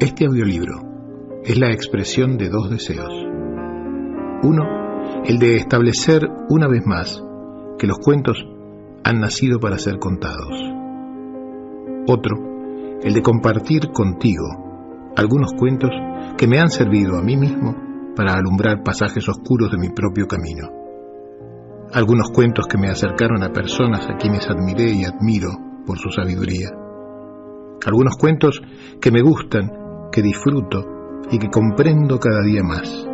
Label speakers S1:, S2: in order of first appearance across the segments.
S1: Este audiolibro es la expresión de dos deseos. Uno, el de establecer una vez más que los cuentos han nacido para ser contados. Otro, el de compartir contigo algunos cuentos que me han servido a mí mismo para alumbrar pasajes oscuros de mi propio camino. Algunos cuentos que me acercaron a personas a quienes admiré y admiro por su sabiduría. Algunos cuentos que me gustan, que disfruto y que comprendo cada día más.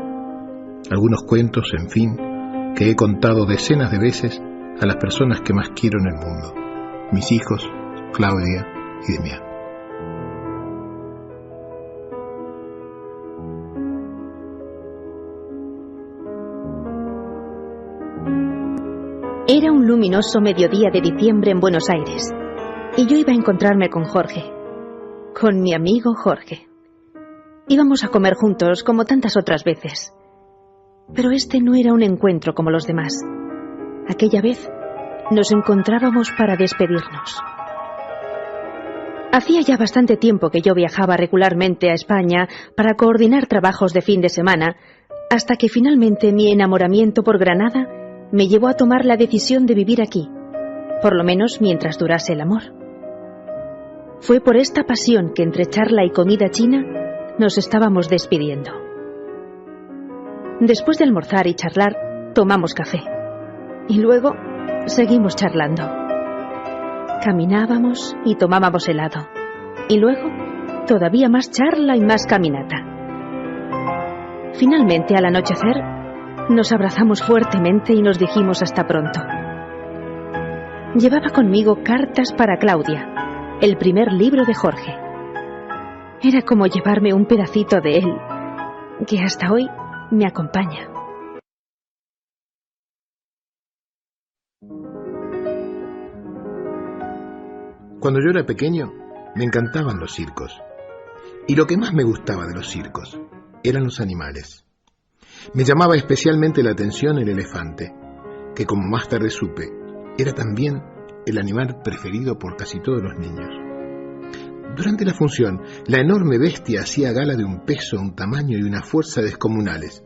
S1: Algunos cuentos, en fin, que he contado decenas de veces a las personas que más quiero en el mundo, mis hijos, Claudia y Demián.
S2: Era un luminoso mediodía de diciembre en Buenos Aires, y yo iba a encontrarme con Jorge, con mi amigo Jorge. Íbamos a comer juntos como tantas otras veces, pero este no era un encuentro como los demás. Aquella vez nos encontrábamos para despedirnos. Hacía ya bastante tiempo que yo viajaba regularmente a España para coordinar trabajos de fin de semana, hasta que finalmente mi enamoramiento por Granada me llevó a tomar la decisión de vivir aquí, por lo menos mientras durase el amor. Fue por esta pasión que entre charla y comida china nos estábamos despidiendo. Después de almorzar y charlar, tomamos café. Y luego seguimos charlando. Caminábamos y tomábamos helado. Y luego, todavía más charla y más caminata. Finalmente, al anochecer, nos abrazamos fuertemente y nos dijimos hasta pronto. Llevaba conmigo Cartas para Claudia, el primer libro de Jorge. Era como llevarme un pedacito de él, que hasta hoy me acompaña.
S1: Cuando yo era pequeño, me encantaban los circos. Y lo que más me gustaba de los circos eran los animales. Me llamaba especialmente la atención el elefante, que como más tarde supe, era también el animal preferido por casi todos los niños. Durante la función, la enorme bestia hacía gala de un peso, un tamaño y una fuerza descomunales.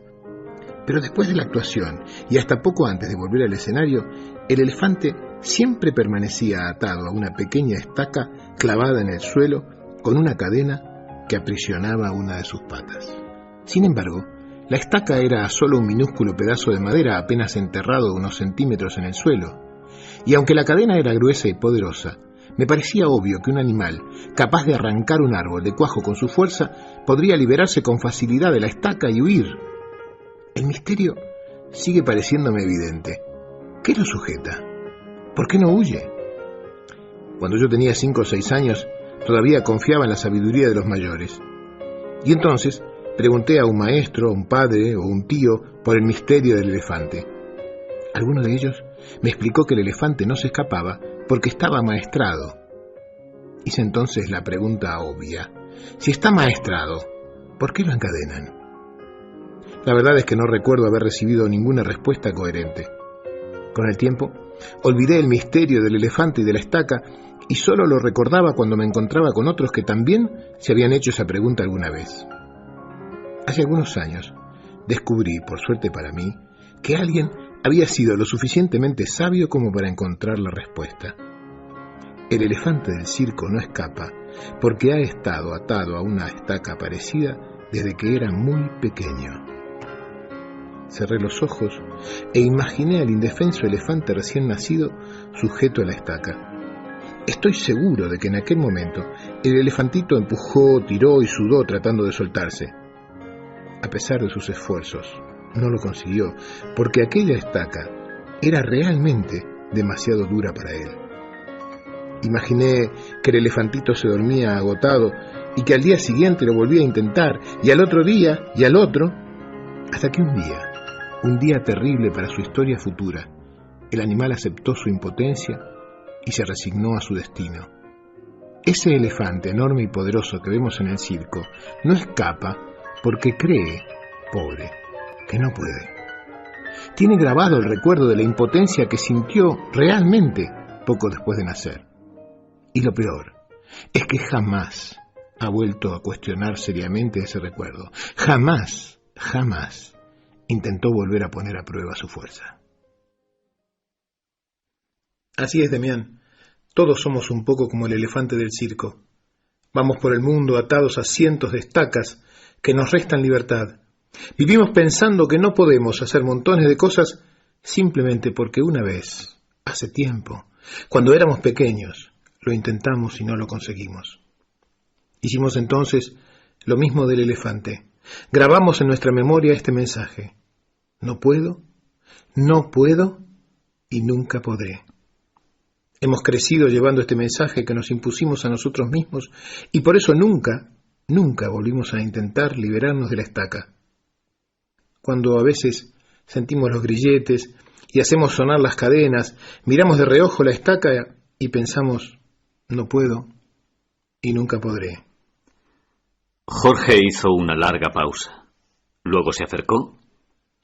S1: Pero después de la actuación, y hasta poco antes de volver al escenario, el elefante siempre permanecía atado a una pequeña estaca clavada en el suelo con una cadena que aprisionaba una de sus patas. Sin embargo, la estaca era solo un minúsculo pedazo de madera apenas enterrado unos centímetros en el suelo, y aunque la cadena era gruesa y poderosa, me parecía obvio que un animal, capaz de arrancar un árbol de cuajo con su fuerza, podría liberarse con facilidad de la estaca y huir. El misterio sigue pareciéndome evidente. ¿Qué lo sujeta? ¿Por qué no huye? Cuando yo tenía 5 o 6 años, todavía confiaba en la sabiduría de los mayores. Y entonces pregunté a un maestro, a un padre o un tío por el misterio del elefante. Alguno de ellos me explicó que el elefante no se escapaba porque estaba amaestrado. Hice entonces la pregunta obvia: si está amaestrado, ¿por qué lo encadenan? La verdad es que no recuerdo haber recibido ninguna respuesta coherente. Con el tiempo, olvidé el misterio del elefante y de la estaca y solo lo recordaba cuando me encontraba con otros que también se habían hecho esa pregunta alguna vez. Hace algunos años descubrí, por suerte para mí, que alguien había sido lo suficientemente sabio como para encontrar la respuesta. El elefante del circo no escapa porque ha estado atado a una estaca parecida desde que era muy pequeño. Cerré los ojos e imaginé al indefenso elefante recién nacido sujeto a la estaca. Estoy seguro de que en aquel momento el elefantito empujó, tiró y sudó tratando de soltarse. A pesar de sus esfuerzos, no lo consiguió, porque aquella estaca era realmente demasiado dura para él. Imaginé que el elefantito se dormía agotado y que al día siguiente lo volvía a intentar, y al otro día, y al otro, hasta que un día terrible para su historia futura, el animal aceptó su impotencia y se resignó a su destino. Ese elefante enorme y poderoso que vemos en el circo no escapa porque cree, pobre, que no puede. Tiene grabado el recuerdo de la impotencia que sintió realmente poco después de nacer. Y lo peor es que jamás ha vuelto a cuestionar seriamente ese recuerdo. Jamás intentó volver a poner a prueba su fuerza. Así es, Demián. Todos somos un poco como el elefante del circo. Vamos por el mundo atados a cientos de estacas que nos restan libertad. Vivimos pensando que no podemos hacer montones de cosas simplemente porque una vez, hace tiempo, cuando éramos pequeños, lo intentamos y no lo conseguimos. Hicimos entonces lo mismo del elefante. Grabamos en nuestra memoria este mensaje: no puedo y nunca podré. Hemos crecido llevando este mensaje que nos impusimos a nosotros mismos y por eso nunca volvimos a intentar liberarnos de la estaca. Cuando a veces sentimos los grilletes y hacemos sonar las cadenas, miramos de reojo la estaca y pensamos: no puedo y nunca podré.
S3: Jorge hizo una larga pausa. Luego se acercó,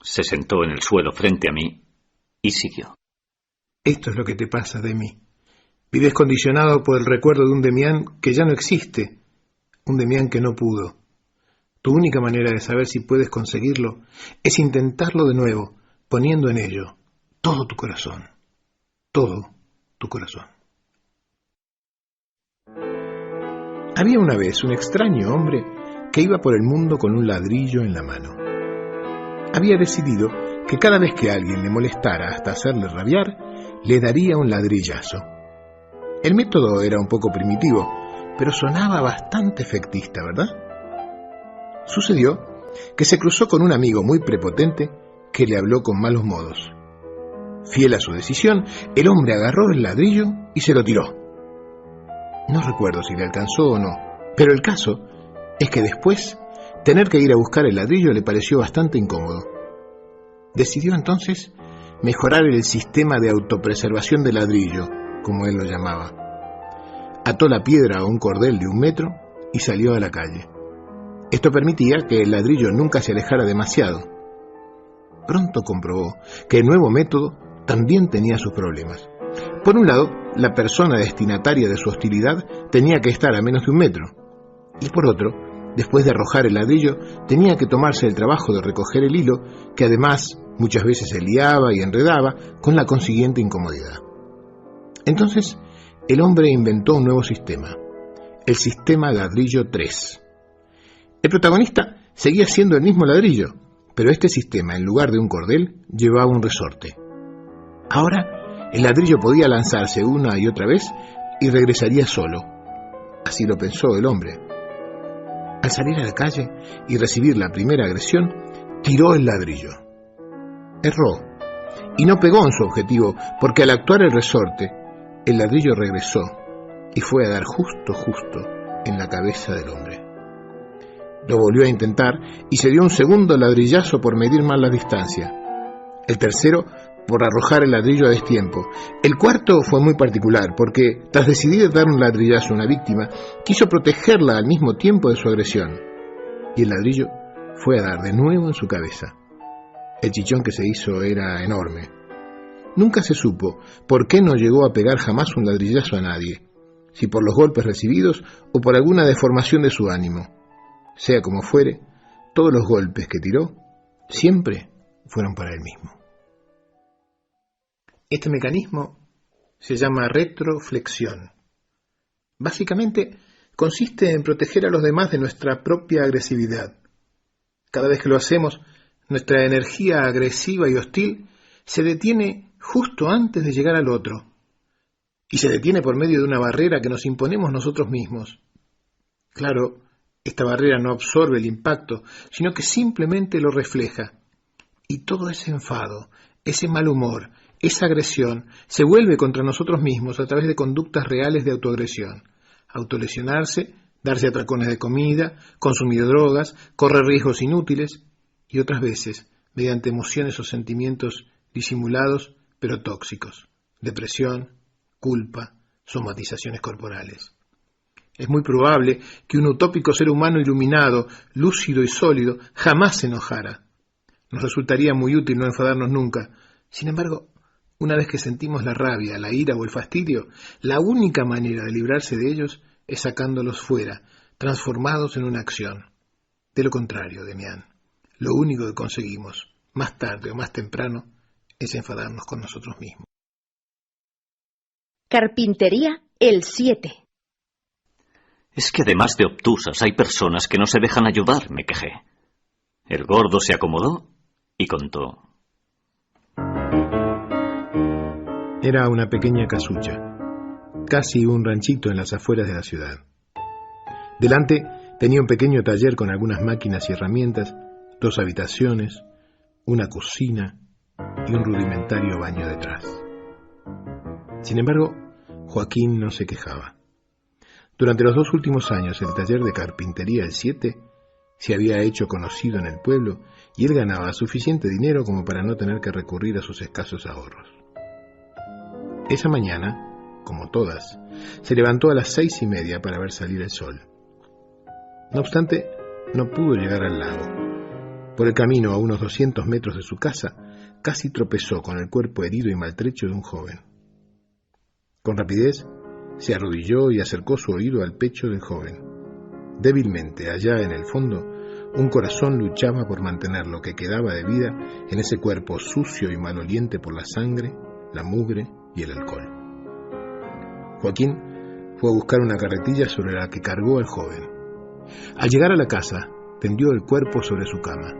S3: se sentó en el suelo frente a mí y siguió.
S1: Esto es lo que te pasa, Demi. Vives condicionado por el recuerdo de un Demián que ya no existe, un Demián que no pudo. Tu única manera de saber si puedes conseguirlo es intentarlo de nuevo, poniendo en ello todo tu corazón. Todo tu corazón. Había una vez un extraño hombre que iba por el mundo con un ladrillo en la mano. Había decidido que cada vez que alguien le molestara hasta hacerle rabiar, le daría un ladrillazo. El método era un poco primitivo, pero sonaba bastante efectista, ¿verdad? Sucedió que se cruzó con un amigo muy prepotente que le habló con malos modos. Fiel a su decisión, el hombre agarró el ladrillo y se lo tiró. No recuerdo si le alcanzó o no, pero el caso es que después tener que ir a buscar el ladrillo le pareció bastante incómodo. Decidió entonces mejorar el sistema de autopreservación del ladrillo, como él lo llamaba. Ató la piedra a un cordel de 1 metro y salió a la calle. Esto permitía que el ladrillo nunca se alejara demasiado. Pronto comprobó que el nuevo método también tenía sus problemas. Por un lado, la persona destinataria de su hostilidad tenía que estar a menos de 1 metro. Y por otro, después de arrojar el ladrillo, tenía que tomarse el trabajo de recoger el hilo, que además muchas veces se liaba y enredaba, con la consiguiente incomodidad. Entonces, el hombre inventó un nuevo sistema, el sistema ladrillo 3. El protagonista seguía siendo el mismo ladrillo, pero este sistema, en lugar de un cordel, llevaba un resorte. Ahora, el ladrillo podía lanzarse una y otra vez y regresaría solo. Así lo pensó el hombre. Al salir a la calle y recibir la primera agresión, tiró el ladrillo. Erró y no pegó en su objetivo, porque al actuar el resorte, el ladrillo regresó y fue a dar justo en la cabeza del hombre. Lo volvió a intentar y se dio un segundo ladrillazo por medir mal la distancia. El tercero por arrojar el ladrillo a destiempo. El cuarto fue muy particular porque, tras decidir dar un ladrillazo a una víctima, quiso protegerla al mismo tiempo de su agresión. Y el ladrillo fue a dar de nuevo en su cabeza. El chichón que se hizo era enorme. Nunca se supo por qué no llegó a pegar jamás un ladrillazo a nadie, si por los golpes recibidos o por alguna deformación de su ánimo. Sea como fuere, todos los golpes que tiró siempre fueron para él mismo. Este mecanismo se llama retroflexión. Básicamente consiste en proteger a los demás de nuestra propia agresividad. Cada vez que lo hacemos, nuestra energía agresiva y hostil se detiene justo antes de llegar al otro, y se detiene por medio de una barrera que nos imponemos nosotros mismos. Claro, esta barrera no absorbe el impacto, sino que simplemente lo refleja. Y todo ese enfado, ese mal humor, esa agresión, se vuelve contra nosotros mismos a través de conductas reales de autoagresión. Autolesionarse, darse atracones de comida, consumir drogas, correr riesgos inútiles, y otras veces, mediante emociones o sentimientos disimulados pero tóxicos, depresión, culpa, somatizaciones corporales. Es muy probable que un utópico ser humano iluminado, lúcido y sólido jamás se enojara. Nos resultaría muy útil no enfadarnos nunca. Sin embargo, una vez que sentimos la rabia, la ira o el fastidio, la única manera de librarse de ellos es sacándolos fuera, transformados en una acción. De lo contrario, Demián, lo único que conseguimos, más tarde o más temprano, es enfadarnos con nosotros mismos.
S2: Carpintería, el 7.
S3: Es que además de obtusas hay personas que no se dejan ayudar, me quejé. El gordo se acomodó y contó.
S1: Era una pequeña casucha, casi un ranchito en las afueras de la ciudad. Delante tenía un pequeño taller con algunas máquinas y herramientas, 2 habitaciones, una cocina y un rudimentario baño detrás. Sin embargo, Joaquín no se quejaba. Durante los 2 últimos años, el taller de carpintería el 7 se había hecho conocido en el pueblo y él ganaba suficiente dinero como para no tener que recurrir a sus escasos ahorros. Esa mañana, como todas, se levantó a las 6:30 para ver salir el sol. No obstante, no pudo llegar al lago. Por el camino, a unos 200 metros de su casa, casi tropezó con el cuerpo herido y maltrecho de un joven. Con rapidez, se arrodilló y acercó su oído al pecho del joven. Débilmente, allá en el fondo, un corazón luchaba por mantener lo que quedaba de vida en ese cuerpo sucio y maloliente por la sangre, la mugre y el alcohol. Joaquín fue a buscar una carretilla sobre la que cargó al joven. Al llegar a la casa, tendió el cuerpo sobre su cama,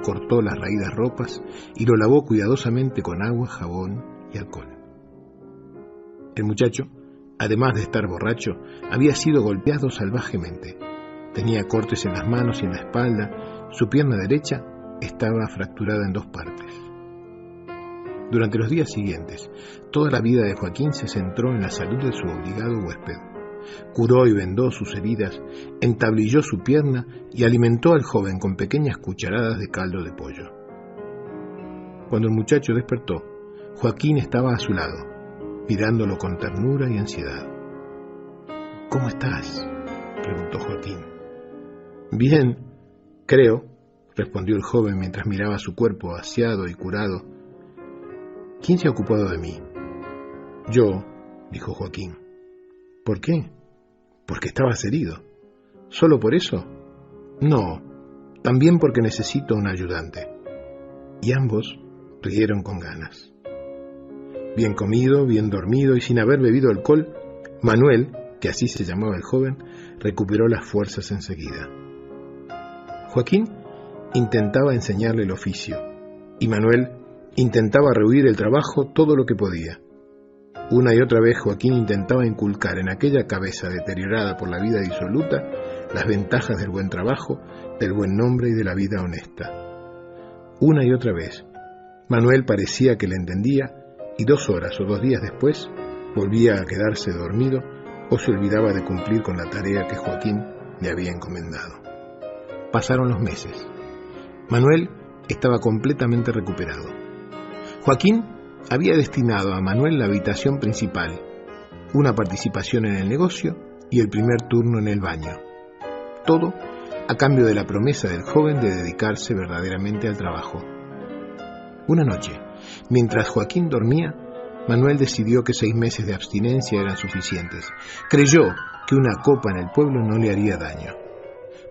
S1: cortó las raídas ropas y lo lavó cuidadosamente con agua, jabón y alcohol. El muchacho, además de estar borracho, había sido golpeado salvajemente. Tenía cortes en las manos y en la espalda, su pierna derecha estaba fracturada en 2 partes. Durante los días siguientes, toda la vida de Joaquín se centró en la salud de su obligado huésped. Curó y vendó sus heridas, entablilló su pierna y alimentó al joven con pequeñas cucharadas de caldo de pollo. Cuando el muchacho despertó, Joaquín estaba a su lado, mirándolo con ternura y ansiedad. «¿Cómo estás?», preguntó Joaquín. «Bien, creo», respondió el joven mientras miraba su cuerpo aseado y curado. «¿Quién se ha ocupado de mí?». «Yo», dijo Joaquín. «¿Por qué?». «Porque estabas herido». «¿Solo por eso?». «No, también porque necesito un ayudante». Y ambos rieron con ganas. Bien comido, bien dormido y sin haber bebido alcohol, Manuel, que así se llamaba el joven, recuperó las fuerzas enseguida. Joaquín intentaba enseñarle el oficio, y Manuel intentaba rehuir del trabajo todo lo que podía. Una y otra vez Joaquín intentaba inculcar en aquella cabeza deteriorada por la vida disoluta las ventajas del buen trabajo, del buen nombre y de la vida honesta. Una y otra vez, Manuel parecía que le entendía, y 2 horas o 2 días después volvía a quedarse dormido o se olvidaba de cumplir con la tarea que Joaquín le había encomendado. Pasaron los meses. Manuel estaba completamente recuperado. Joaquín había destinado a Manuel la habitación principal, una participación en el negocio y el primer turno en el baño. Todo a cambio de la promesa del joven de dedicarse verdaderamente al trabajo. Una noche, mientras Joaquín dormía, Manuel decidió que 6 meses de abstinencia eran suficientes. Creyó que una copa en el pueblo no le haría daño.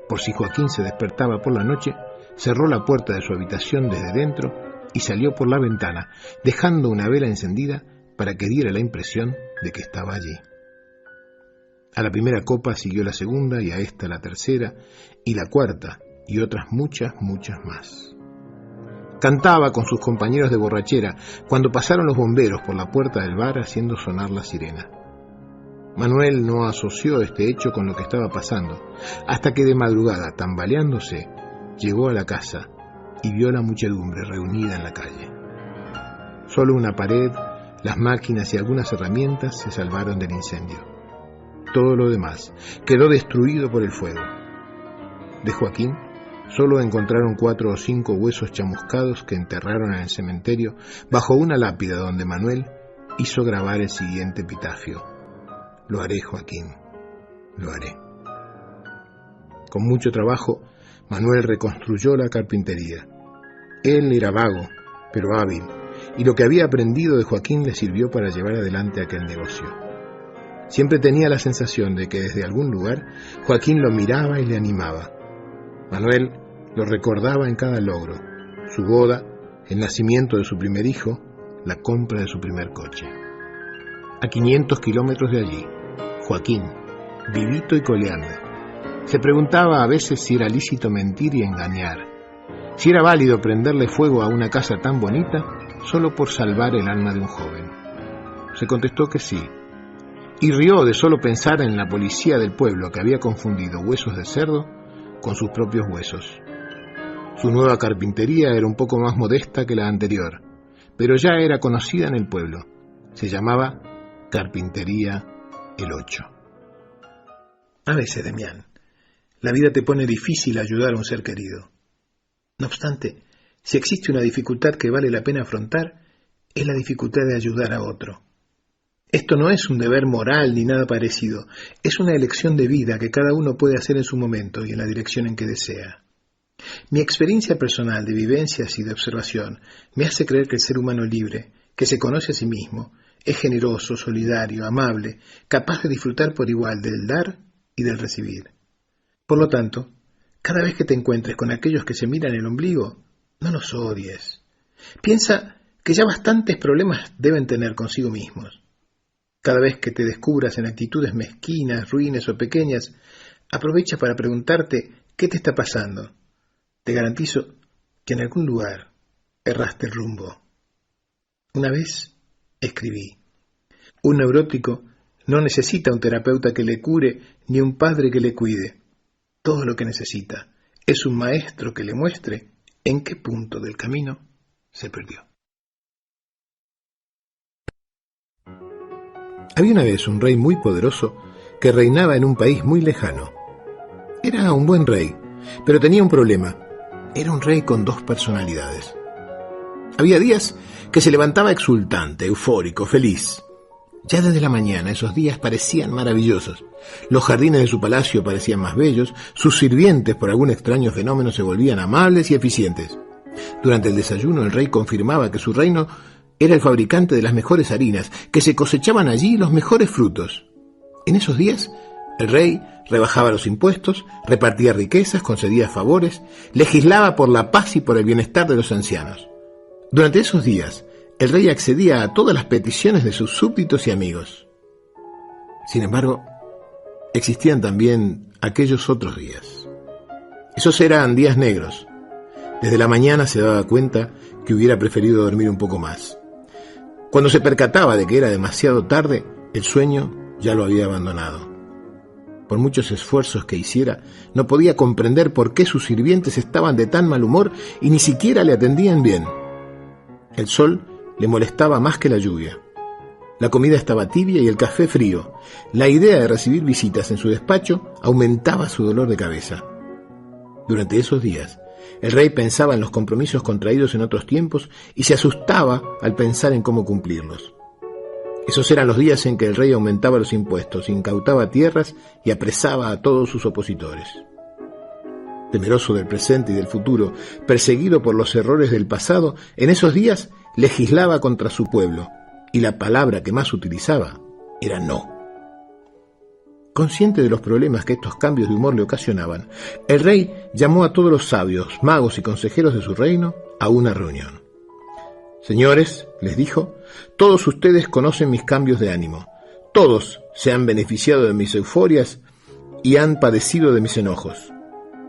S1: Por si Joaquín se despertaba por la noche, cerró la puerta de su habitación desde dentro y salió por la ventana, dejando una vela encendida para que diera la impresión de que estaba allí. A la primera copa siguió la segunda y a esta la tercera y la cuarta y otras muchas más. Cantaba con sus compañeros de borrachera cuando pasaron los bomberos por la puerta del bar haciendo sonar la sirena. Manuel no asoció este hecho con lo que estaba pasando, hasta que de madrugada, tambaleándose, llegó a la casa y vio la muchedumbre reunida en la calle. Solo una pared, las máquinas y algunas herramientas se salvaron del incendio. Todo lo demás quedó destruido por el fuego. De Joaquín solo encontraron 4 o 5 huesos chamuscados que enterraron en el cementerio bajo una lápida donde Manuel hizo grabar el siguiente epitafio: «Lo haré, Joaquín, lo haré». Con mucho trabajo, Manuel reconstruyó la carpintería. Él era vago, pero hábil, y lo que había aprendido de Joaquín le sirvió para llevar adelante aquel negocio. Siempre tenía la sensación de que desde algún lugar Joaquín lo miraba y le animaba. Manuel lo recordaba en cada logro: su boda, el nacimiento de su primer hijo, la compra de su primer coche. A 500 kilómetros de allí, Joaquín, vivito y coleando, se preguntaba a veces si era lícito mentir y engañar, si era válido prenderle fuego a una casa tan bonita solo por salvar el alma de un joven. Se contestó que sí, y rió de solo pensar en la policía del pueblo que había confundido huesos de cerdo con sus propios huesos. Su nueva carpintería era un poco más modesta que la anterior, pero ya era conocida en el pueblo. Se llamaba Carpintería El Ocho. A veces, Demián, la vida te pone difícil ayudar a un ser querido. No obstante, si existe una dificultad que vale la pena afrontar, es la dificultad de ayudar a otro. Esto no es un deber moral ni nada parecido, es una elección de vida que cada uno puede hacer en su momento y en la dirección en que desea. Mi experiencia personal de vivencias y de observación me hace creer que el ser humano libre, que se conoce a sí mismo, es generoso, solidario, amable, capaz de disfrutar por igual del dar y del recibir. Por lo tanto, cada vez que te encuentres con aquellos que se miran el ombligo, no los odies. Piensa que ya bastantes problemas deben tener consigo mismos. Cada vez que te descubras en actitudes mezquinas, ruines o pequeñas, aprovecha para preguntarte qué te está pasando. Te garantizo que en algún lugar erraste el rumbo. Una vez escribí: un neurótico no necesita un terapeuta que le cure ni un padre que le cuide. Todo lo que necesita es un maestro que le muestre en qué punto del camino se perdió. Había una vez un rey muy poderoso que reinaba en un país muy lejano. Era un buen rey, pero tenía un problema. Era un rey con dos personalidades. Había días que se levantaba exultante, eufórico, feliz. Ya desde la mañana esos días parecían maravillosos. Los jardines de su palacio parecían más bellos, sus sirvientes por algún extraño fenómeno se volvían amables y eficientes. Durante el desayuno el rey confirmaba que su reino era el fabricante de las mejores harinas, que se cosechaban allí los mejores frutos. En esos días el rey rebajaba los impuestos, repartía riquezas, concedía favores, legislaba por la paz y por el bienestar de los ancianos. Durante esos días el rey accedía a todas las peticiones de sus súbditos y amigos. Sin embargo, existían también aquellos otros días. Esos eran días negros. Desde la mañana se daba cuenta que hubiera preferido dormir un poco más. Cuando se percataba de que era demasiado tarde, el sueño ya lo había abandonado. Por muchos esfuerzos que hiciera, no podía comprender por qué sus sirvientes estaban de tan mal humor y ni siquiera le atendían bien. El sol le molestaba más que la lluvia. La comida estaba tibia y el café frío. La idea de recibir visitas en su despacho aumentaba su dolor de cabeza. Durante esos días, el rey pensaba en los compromisos contraídos en otros tiempos y se asustaba al pensar en cómo cumplirlos. Esos eran los días en que el rey aumentaba los impuestos, incautaba tierras y apresaba a todos sus opositores. Temeroso del presente y del futuro, perseguido por los errores del pasado, en esos días legislaba contra su pueblo, y la palabra que más utilizaba era no. Consciente de los problemas que estos cambios de humor le ocasionaban, el rey llamó a todos los sabios, magos y consejeros de su reino a una reunión. Señores, les dijo, todos ustedes conocen mis cambios de ánimo. Todos se han beneficiado de mis euforias y han padecido de mis enojos.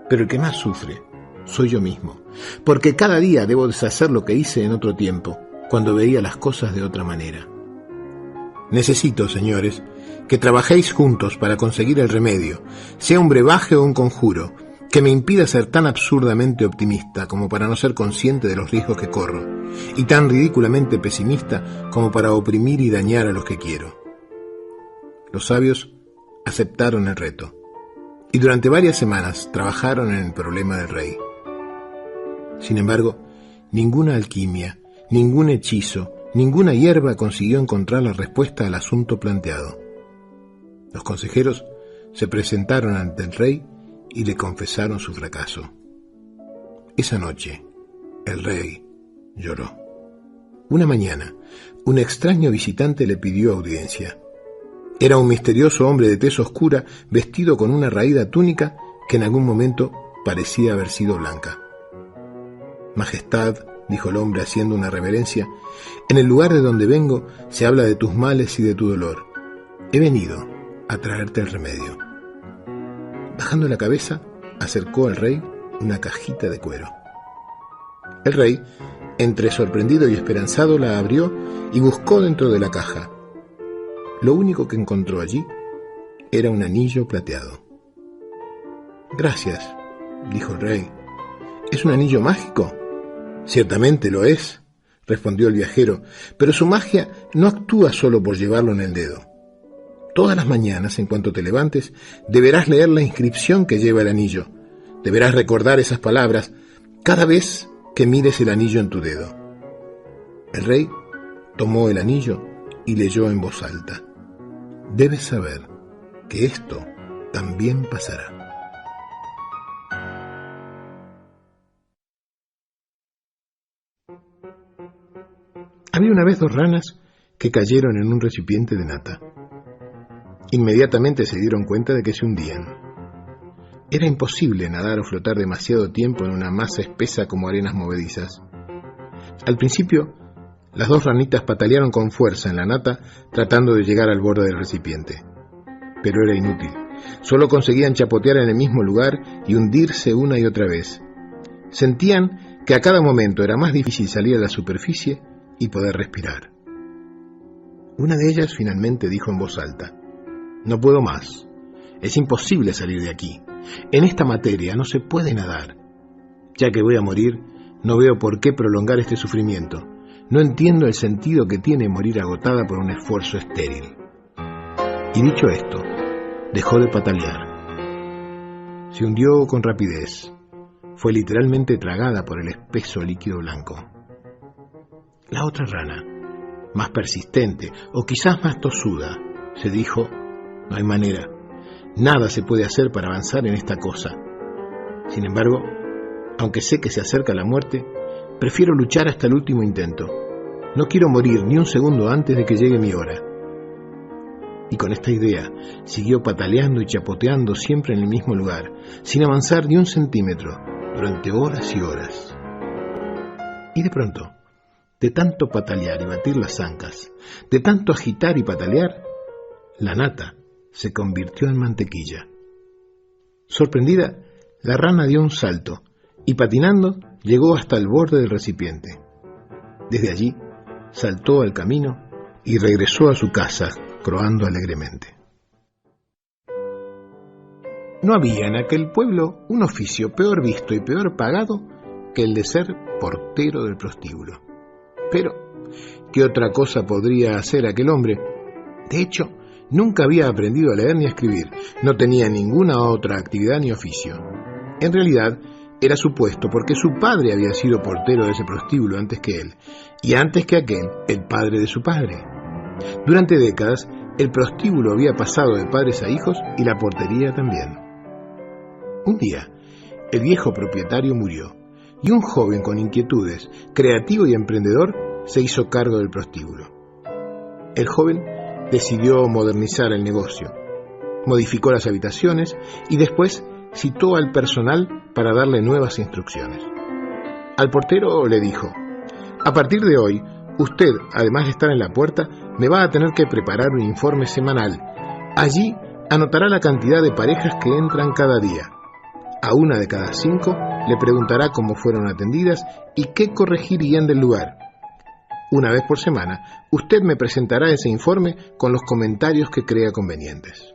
S1: Pero el que más sufre soy yo mismo, porque cada día debo deshacer lo que hice en otro tiempo, cuando veía las cosas de otra manera. Necesito, señores, que trabajéis juntos para conseguir el remedio, sea un brebaje o un conjuro, que me impida ser tan absurdamente optimista como para no ser consciente de los riesgos que corro, y tan ridículamente pesimista como para oprimir y dañar a los que quiero. Los sabios aceptaron el reto, y durante varias semanas trabajaron en el problema del rey. Sin embargo, ninguna alquimia, ningún hechizo, ninguna hierba consiguió encontrar la respuesta al asunto planteado. Los consejeros se presentaron ante el rey y le confesaron su fracaso. Esa noche, El rey lloró. Una mañana, un extraño visitante le pidió audiencia. Era un misterioso hombre de tez oscura, vestido con una raída túnica que en algún momento parecía haber sido blanca. Majestad, dijo el hombre haciendo una reverencia, en el lugar de donde vengo se habla de tus males y de tu dolor. He venido a traerte el remedio. Bajando la cabeza, acercó al rey una cajita de cuero. El rey, entre sorprendido y esperanzado, la abrió y buscó dentro de la caja. Lo único que encontró allí era un anillo plateado. Gracias, dijo el rey. ¿Es un anillo mágico? Ciertamente lo es, respondió el viajero, pero su magia no actúa solo por llevarlo en el dedo. Todas las mañanas, en cuanto te levantes, deberás leer la inscripción que lleva el anillo. Deberás recordar esas palabras cada vez que mires el anillo en tu dedo. El rey tomó el anillo y leyó en voz alta: debes saber que esto también pasará. Había una vez 2 ranas que cayeron en un recipiente de nata. Inmediatamente se dieron cuenta de que se hundían. Era imposible nadar o flotar demasiado tiempo en una masa espesa como arenas movedizas. Al principio, las 2 ranitas patalearon con fuerza en la nata tratando de llegar al borde del recipiente. Pero era inútil. Solo conseguían chapotear en el mismo lugar y hundirse una y otra vez. Sentían que a cada momento era más difícil salir a la superficie y poder respirar. Una de ellas finalmente dijo en voz alta: no puedo más. Es imposible salir de aquí. En esta materia no se puede nadar. Ya que voy a morir, no veo por qué prolongar este sufrimiento. No entiendo el sentido que tiene morir agotada por un esfuerzo estéril. Y dicho esto, dejó de patalear. Se hundió con rapidez. Fue literalmente tragada por el espeso líquido blanco. La otra rana, más persistente o quizás más tosuda, se dijo: no hay manera. Nada se puede hacer para avanzar en esta cosa. Sin embargo, aunque sé que se acerca la muerte, prefiero luchar hasta el último intento. No quiero morir ni un segundo antes de que llegue mi hora. Y con esta idea, siguió pataleando y chapoteando siempre en el mismo lugar, sin avanzar ni un centímetro, durante horas y horas. Y de pronto, de tanto patalear y batir las ancas, de tanto agitar y patalear, la nata se convirtió en mantequilla. Sorprendida, la rana dio un salto y patinando llegó hasta el borde del recipiente. Desde allí saltó al camino y regresó a su casa croando alegremente. No había en aquel pueblo un oficio peor visto y peor pagado que el de ser portero del prostíbulo. Pero, ¿qué otra cosa podría hacer aquel hombre? De hecho, nunca había aprendido a leer ni a escribir, no tenía ninguna otra actividad ni oficio. En realidad, era su puesto porque su padre había sido portero de ese prostíbulo antes que él, y antes que aquel, el padre de su padre. Durante décadas, el prostíbulo había pasado de padres a hijos y la portería también. Un día, el viejo propietario murió, y un joven con inquietudes, creativo y emprendedor, se hizo cargo del prostíbulo. El joven decidió modernizar el negocio, modificó las habitaciones y después citó al personal para darle nuevas instrucciones. Al portero le dijo: a partir de hoy, usted, además de estar en la puerta, me va a tener que preparar un informe semanal. Allí anotará la cantidad de parejas que entran cada día. A una de cada 5 le preguntará cómo fueron atendidas y qué corregirían del lugar. Una vez por semana, usted me presentará ese informe con los comentarios que crea convenientes.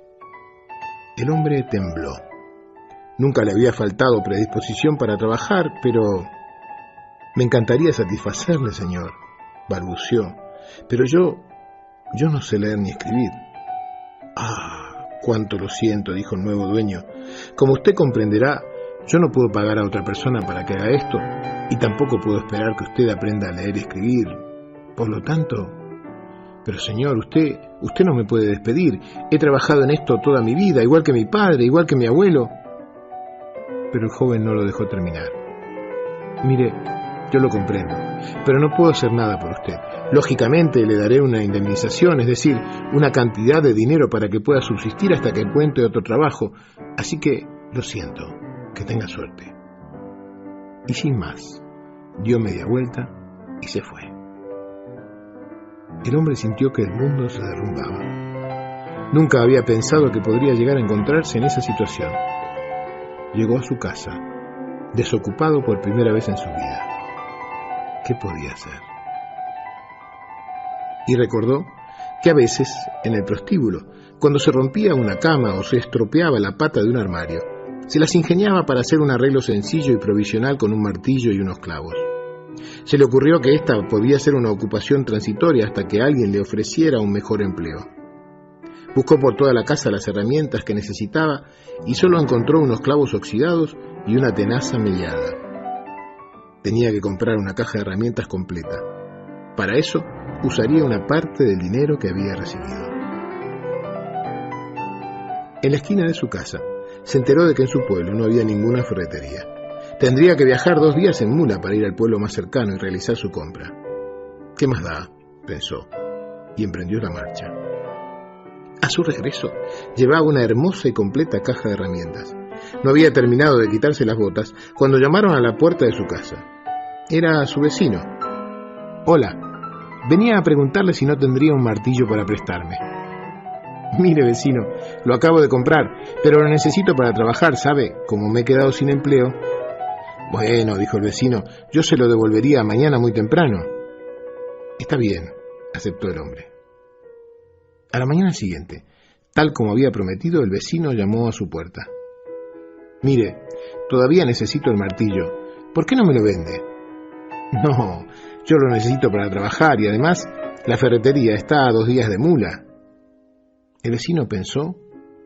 S1: El hombre tembló. Nunca le había faltado predisposición para trabajar, pero... me encantaría satisfacerle, señor, balbuceó, pero yo no sé leer ni escribir. Ah, cuánto lo siento, dijo el nuevo dueño. Como usted comprenderá, yo no puedo pagar a otra persona para que haga esto, y tampoco puedo esperar que usted aprenda a leer y escribir. Por lo tanto... pero señor, usted no me puede despedir. He trabajado en esto toda mi vida, igual que mi padre, igual que mi abuelo. Pero el joven no lo dejó terminar. Mire, Yo lo comprendo, pero no puedo hacer nada por usted. Lógicamente le daré una indemnización, es decir, una cantidad de dinero para que pueda subsistir hasta que encuentre otro trabajo. Así que, lo siento, que tenga suerte. Y sin más, dio media vuelta y se fue. El hombre sintió que el mundo se derrumbaba. Nunca había pensado que podría llegar a encontrarse en esa situación. Llegó a su casa, desocupado por primera vez en su vida. ¿Qué podía hacer? Y recordó que a veces, en el prostíbulo, cuando se rompía una cama o se estropeaba la pata de un armario, se las ingeniaba para hacer un arreglo sencillo y provisional con un martillo y unos clavos. Se le ocurrió que esta podía ser una ocupación transitoria hasta que alguien le ofreciera un mejor empleo. Buscó por toda la casa las herramientas que necesitaba y solo encontró unos clavos oxidados y una tenaza mellada. Tenía que comprar una caja de herramientas completa. Para eso, usaría una parte del dinero que había recibido. En la esquina de su casa, se enteró de que en su pueblo no había ninguna ferretería. Tendría que viajar 2 días en mula para ir al pueblo más cercano y realizar su compra. ¿Qué más da?, pensó, y emprendió la marcha. A su regreso, llevaba una hermosa y completa caja de herramientas. No había terminado de quitarse las botas cuando llamaron a la puerta de su casa. Era su vecino. «Hola, venía a preguntarle si no tendría un martillo para prestarme». «Mire, vecino, lo acabo de comprar, pero lo necesito para trabajar, ¿sabe? Como me he quedado sin empleo». «Bueno», dijo el vecino, «yo se lo devolvería mañana muy temprano». «Está bien», aceptó el hombre. A la mañana siguiente, tal como había prometido, el vecino llamó a su puerta. «Mire, todavía necesito el martillo. ¿Por qué no me lo vende?» «No, yo lo necesito para trabajar y además la ferretería está a 2 días de mula». El vecino pensó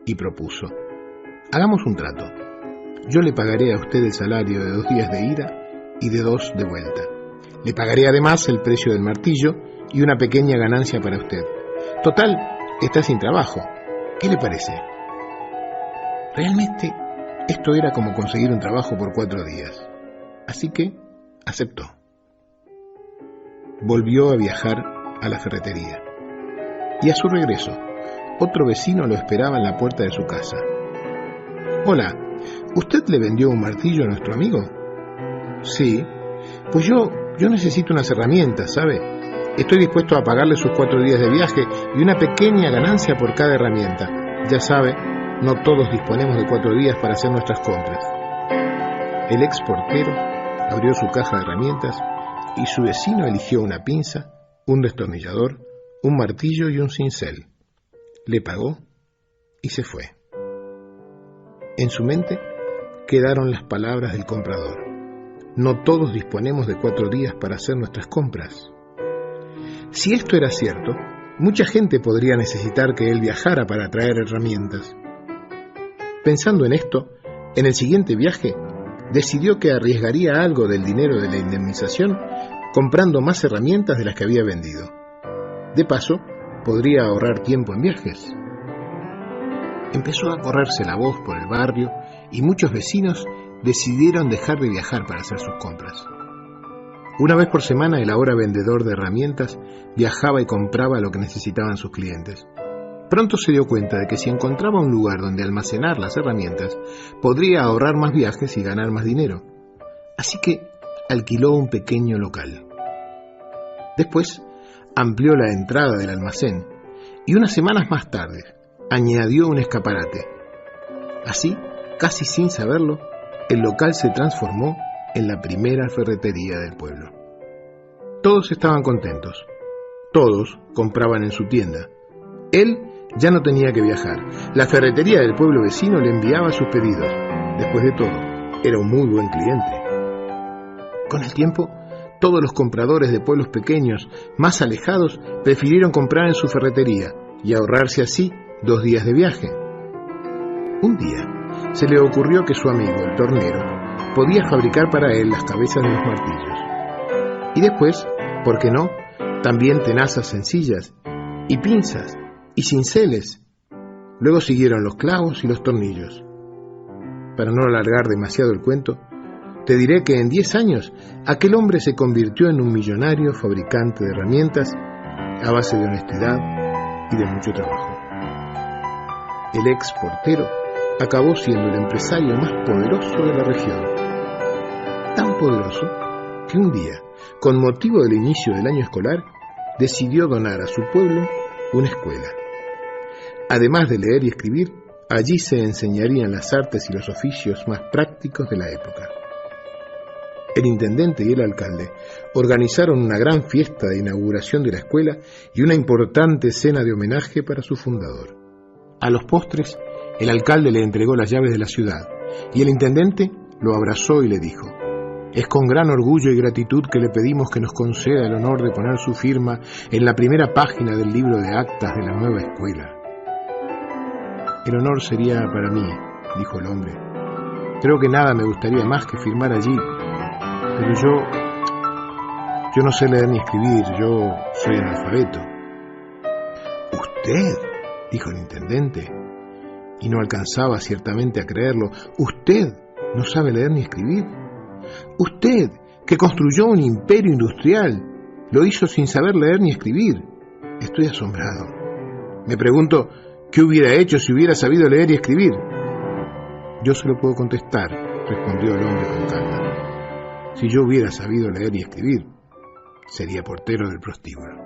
S1: y propuso. «Hagamos un trato. Yo le pagaré a usted el salario de 2 días de ida y de 2 de vuelta. Le pagaré además el precio del martillo y una pequeña ganancia para usted. Total, está sin trabajo. ¿Qué le parece?» Realmente, esto era como conseguir un trabajo por 4 días. Así que aceptó. Volvió a viajar a la ferretería. Y a su regreso, otro vecino lo esperaba en la puerta de su casa. «Hola, ¿usted le vendió un martillo a nuestro amigo?» «Sí, pues yo necesito unas herramientas, ¿sabe? Estoy dispuesto a pagarle sus 4 días de viaje y una pequeña ganancia por cada herramienta. Ya sabe, no todos disponemos de 4 días para hacer nuestras compras». El ex portero abrió su caja de herramientas y su vecino eligió una pinza, un destornillador, un martillo y un cincel. Le pagó y se fue. En su mente quedaron las palabras del comprador. No todos disponemos de 4 días para hacer nuestras compras. Si esto era cierto, mucha gente podría necesitar que él viajara para traer herramientas. Pensando en esto, en el siguiente viaje, decidió que arriesgaría algo del dinero de la indemnización comprando más herramientas de las que había vendido. De paso, podría ahorrar tiempo en viajes. Empezó a correrse la voz por el barrio y muchos vecinos decidieron dejar de viajar para hacer sus compras. Una vez por semana el ahora vendedor de herramientas viajaba y compraba lo que necesitaban sus clientes. Pronto se dio cuenta de que si encontraba un lugar donde almacenar las herramientas, podría ahorrar más viajes y ganar más dinero. Así que alquiló un pequeño local. Después amplió la entrada del almacén y unas semanas más tarde añadió un escaparate. Así, casi sin saberlo, el local se transformó en la primera ferretería del pueblo. Todos estaban contentos. Todos compraban en su tienda. Él ya no tenía que viajar. La ferretería del pueblo vecino le enviaba sus pedidos. Después de todo, era un muy buen cliente. Con el tiempo, todos los compradores de pueblos pequeños, más alejados, prefirieron comprar en su ferretería y ahorrarse así 2 días de viaje. Un día, se le ocurrió que su amigo, el tornero, podía fabricar para él las cabezas de los martillos. Y después, ¿por qué no?, también tenazas sencillas, y pinzas, y cinceles. Luego siguieron los clavos y los tornillos. Para no alargar demasiado el cuento, Te diré que en 10 años aquel hombre se convirtió en un millonario fabricante de herramientas a base de honestidad y de mucho trabajo. El ex portero acabó siendo el empresario más poderoso de la región. Tan poderoso que un día, con motivo del inicio del año escolar, decidió donar a su pueblo una escuela. Además de leer y escribir, allí se enseñarían las artes y los oficios más prácticos de la época. El intendente y el alcalde organizaron una gran fiesta de inauguración de la escuela y una importante cena de homenaje para su fundador. A los postres, el alcalde le entregó las llaves de la ciudad y el intendente lo abrazó y le dijo: «Es con gran orgullo y gratitud que le pedimos que nos conceda el honor de poner su firma en la primera página del libro de actas de la nueva escuela». «El honor sería para mí», dijo el hombre. «Creo que nada me gustaría más que firmar allí, pero yo no sé leer ni escribir, yo soy analfabeto». «¿Usted?», dijo el intendente, y no alcanzaba ciertamente a creerlo. «¿Usted no sabe leer ni escribir? Usted, que construyó un imperio industrial, lo hizo sin saber leer ni escribir. Estoy asombrado. Me pregunto, ¿qué hubiera hecho si hubiera sabido leer y escribir?». «Yo se lo puedo contestar», respondió el hombre con calma. «Si yo hubiera sabido leer y escribir, sería portero del prostíbulo».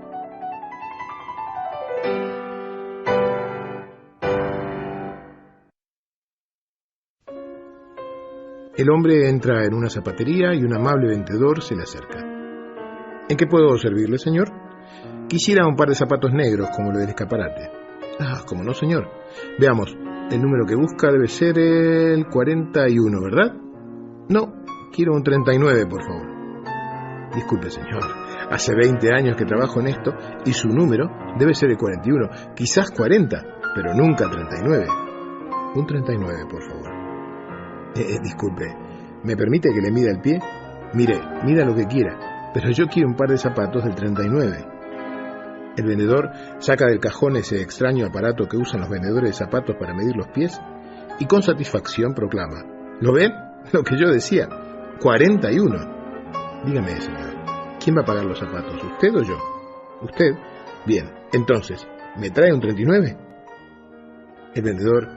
S1: El hombre entra en una zapatería y un amable vendedor se le acerca. «¿En qué puedo servirle, señor?». «Quisiera un par de zapatos negros como los del escaparate». «Ah, cómo no, señor. Veamos, el número que busca debe ser el 41, ¿verdad?». «No, quiero un 39, por favor». «Disculpe, señor. Hace 20 años que trabajo en esto y su número debe ser el 41, quizás 40, pero nunca 39. Un 39, por favor». «Disculpe, ¿me permite que le mida el pie?». «Mire, mida lo que quiera, pero yo quiero un par de zapatos del 39. El vendedor saca del cajón ese extraño aparato que usan los vendedores de zapatos para medir los pies y con satisfacción proclama: «¿Lo ven? Lo que yo decía, 41. Dígame, señor, ¿quién va a pagar los zapatos, usted o yo?». «Usted». «Bien, entonces, ¿me trae un 39? El vendedor,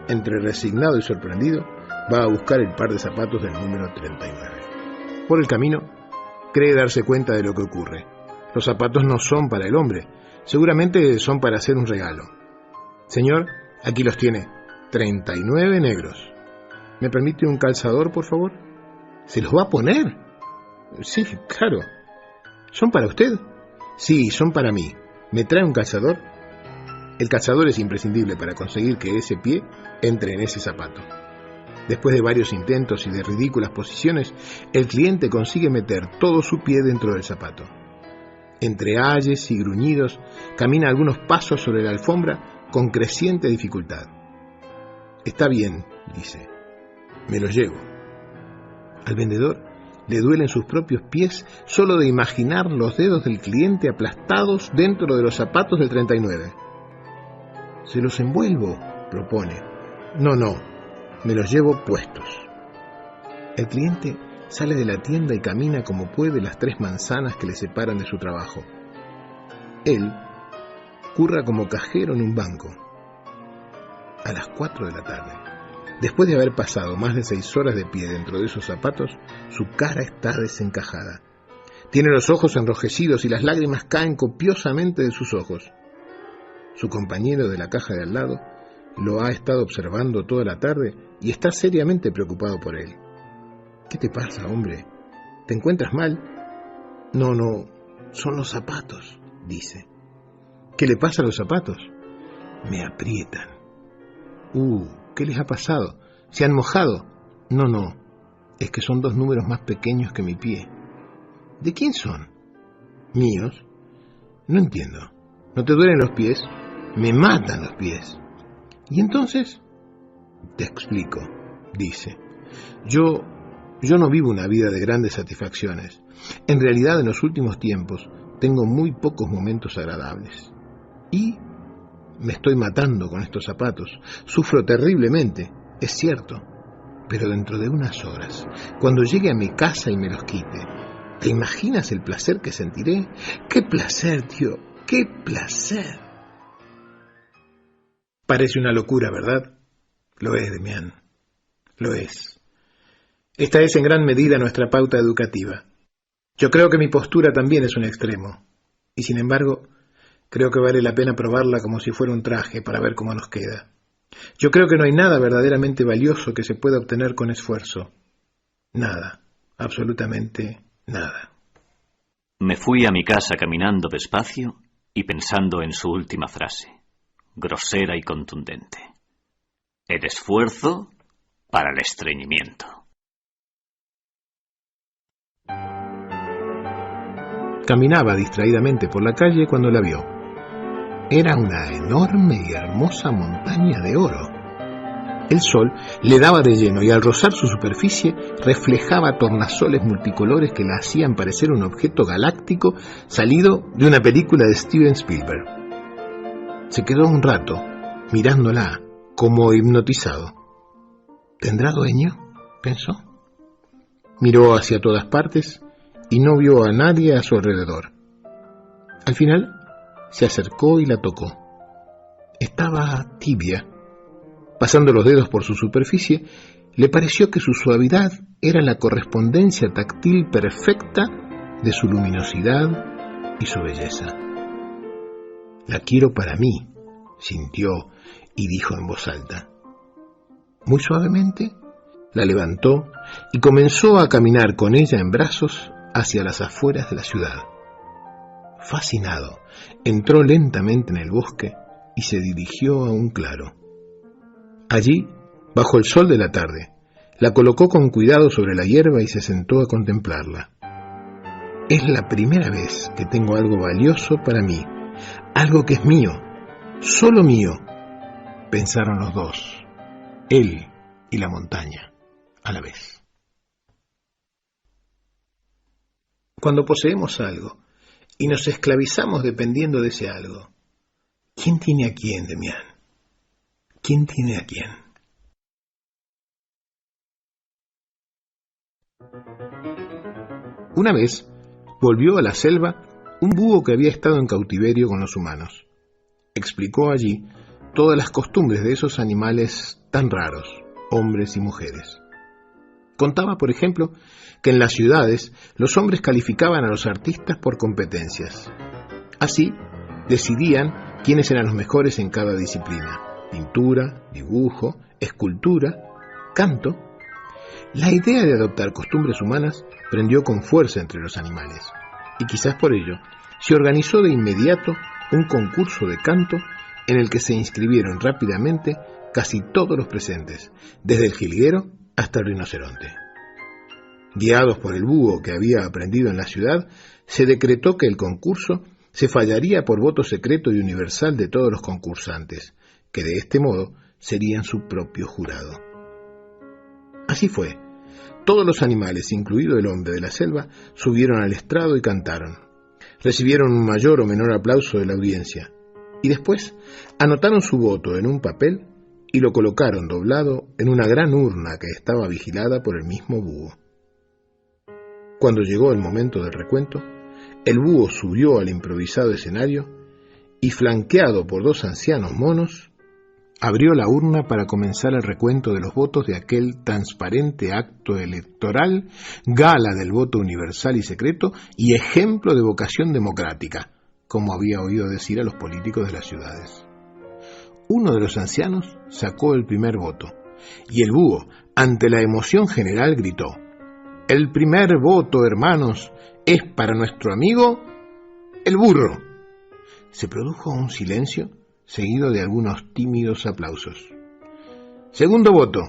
S1: entre resignado y sorprendido, va a buscar el par de zapatos del número 39. Por el camino, cree darse cuenta de lo que ocurre. Los zapatos no son para el hombre, seguramente son para hacer un regalo. «Señor, aquí los tiene, 39 negros. ¿Me permite un calzador, por favor?». «¿Se los va a poner?». «Sí, claro». «¿Son para usted?». «Sí, son para mí. ¿Me trae un calzador?». El calzador es imprescindible para conseguir que ese pie entre en ese zapato. Después de varios intentos y de ridículas posiciones, el cliente consigue meter todo su pie dentro del zapato. Entre ayes y gruñidos, camina algunos pasos sobre la alfombra con creciente dificultad. «Está bien», dice, «me los llevo». Al vendedor le duelen sus propios pies solo de imaginar los dedos del cliente aplastados dentro de los zapatos del 39. «Se los envuelvo», propone. «No, me los llevo puestos». El cliente sale de la tienda y camina como puede las 3 manzanas que le separan de su trabajo. Él curra como cajero en un banco. A las 4 de la tarde, después de haber pasado más de 6 horas de pie dentro de esos zapatos, su cara está desencajada. Tiene los ojos enrojecidos y las lágrimas caen copiosamente de sus ojos. Su compañero de la caja de al lado lo ha estado observando toda la tarde y está seriamente preocupado por él. «¿Qué te pasa, hombre? ¿Te encuentras mal?». No, son los zapatos», dice. «¿Qué le pasa a los zapatos?». «Me aprietan». ¿Qué les ha pasado? ¿Se han mojado?». No, es que son 2 números más pequeños que mi pie». «¿De quién son?». «Míos». «No entiendo. ¿No te duelen los pies?». «Me matan los pies». «¿Y entonces?». «Te explico», dice. Yo no vivo una vida de grandes satisfacciones. En realidad, en los últimos tiempos, tengo muy pocos momentos agradables. Y me estoy matando con estos zapatos. Sufro terriblemente, es cierto. pero dentro de unas horas, cuando llegue a mi casa y me los quite, ¿te imaginas el placer que sentiré? ¡Qué placer, tío! ¡Qué placer! Parece una locura, ¿verdad? Lo es, Demián. Lo es. Esta es en gran medida nuestra pauta educativa. Yo creo que mi postura también es un extremo. Y sin embargo, creo que vale la pena probarla como si fuera un traje para ver cómo nos queda. Yo creo que no hay nada verdaderamente valioso que se pueda obtener con esfuerzo. Nada, absolutamente nada.
S3: Me fui a mi casa caminando despacio y pensando en su última frase, grosera y contundente. El esfuerzo para el estreñimiento.
S1: Caminaba distraídamente por la calle cuando la vio. Era una enorme y hermosa montaña de oro. El sol le daba de lleno y al rozar su superficie reflejaba tornasoles multicolores que la hacían parecer un objeto galáctico salido de una película de Steven Spielberg. Se quedó un rato mirándola como hipnotizado. ¿Tendrá dueño?, pensó. Miró hacia todas partes y no vio a nadie a su alrededor. Al final se acercó y la tocó. Estaba tibia. Pasando los dedos por su superficie, le pareció que su suavidad era la correspondencia táctil perfecta de su luminosidad y su belleza. La quiero para mí, sintió y dijo en voz alta. Muy suavemente la levantó y comenzó a caminar con ella en brazos hacia las afueras de la ciudad. Fascinado, entró lentamente en el bosque y se dirigió a un claro. Allí, bajo el sol de la tarde, la colocó con cuidado sobre la hierba y se sentó a contemplarla. Es la primera vez que tengo algo valioso para mí, algo que es mío, solo mío, pensaron los dos, él y la montaña, a la vez. Cuando poseemos algo y nos esclavizamos dependiendo de ese algo, ¿quién tiene a quién, Demián? ¿Quién tiene a quién? Una vez volvió a la selva un búho que había estado en cautiverio con los humanos. Explicó allí todas las costumbres de esos animales tan raros, hombres y mujeres. Contaba, por ejemplo, que en las ciudades los hombres calificaban a los artistas por competencias. Así, decidían quiénes eran los mejores en cada disciplina: pintura, dibujo, escultura, canto. La idea de adoptar costumbres humanas prendió con fuerza entre los animales, y quizás por ello se organizó de inmediato un concurso de canto en el que se inscribieron rápidamente casi todos los presentes, desde el jilguero hasta el rinoceronte. Guiados por el búho que había aprendido en la ciudad, se decretó que el concurso se fallaría por voto secreto y universal de todos los concursantes, que de este modo serían su propio jurado. Así fue. Todos los animales, incluido el hombre de la selva, subieron al estrado y cantaron. Recibieron un mayor o menor aplauso de la audiencia, y después anotaron su voto en un papel y lo colocaron doblado en una gran urna que estaba vigilada por el mismo búho. Cuando llegó el momento del recuento, el búho subió al improvisado escenario y, flanqueado por dos ancianos monos, abrió la urna para comenzar el recuento de los votos de aquel transparente acto electoral, gala del voto universal y secreto y ejemplo de vocación democrática, como había oído decir a los políticos de las ciudades. Uno de los ancianos sacó el primer voto, y el búho, ante la emoción general, gritó: «El primer voto, hermanos, es para nuestro amigo, el burro». Se produjo un silencio, seguido de algunos tímidos aplausos. «Segundo voto,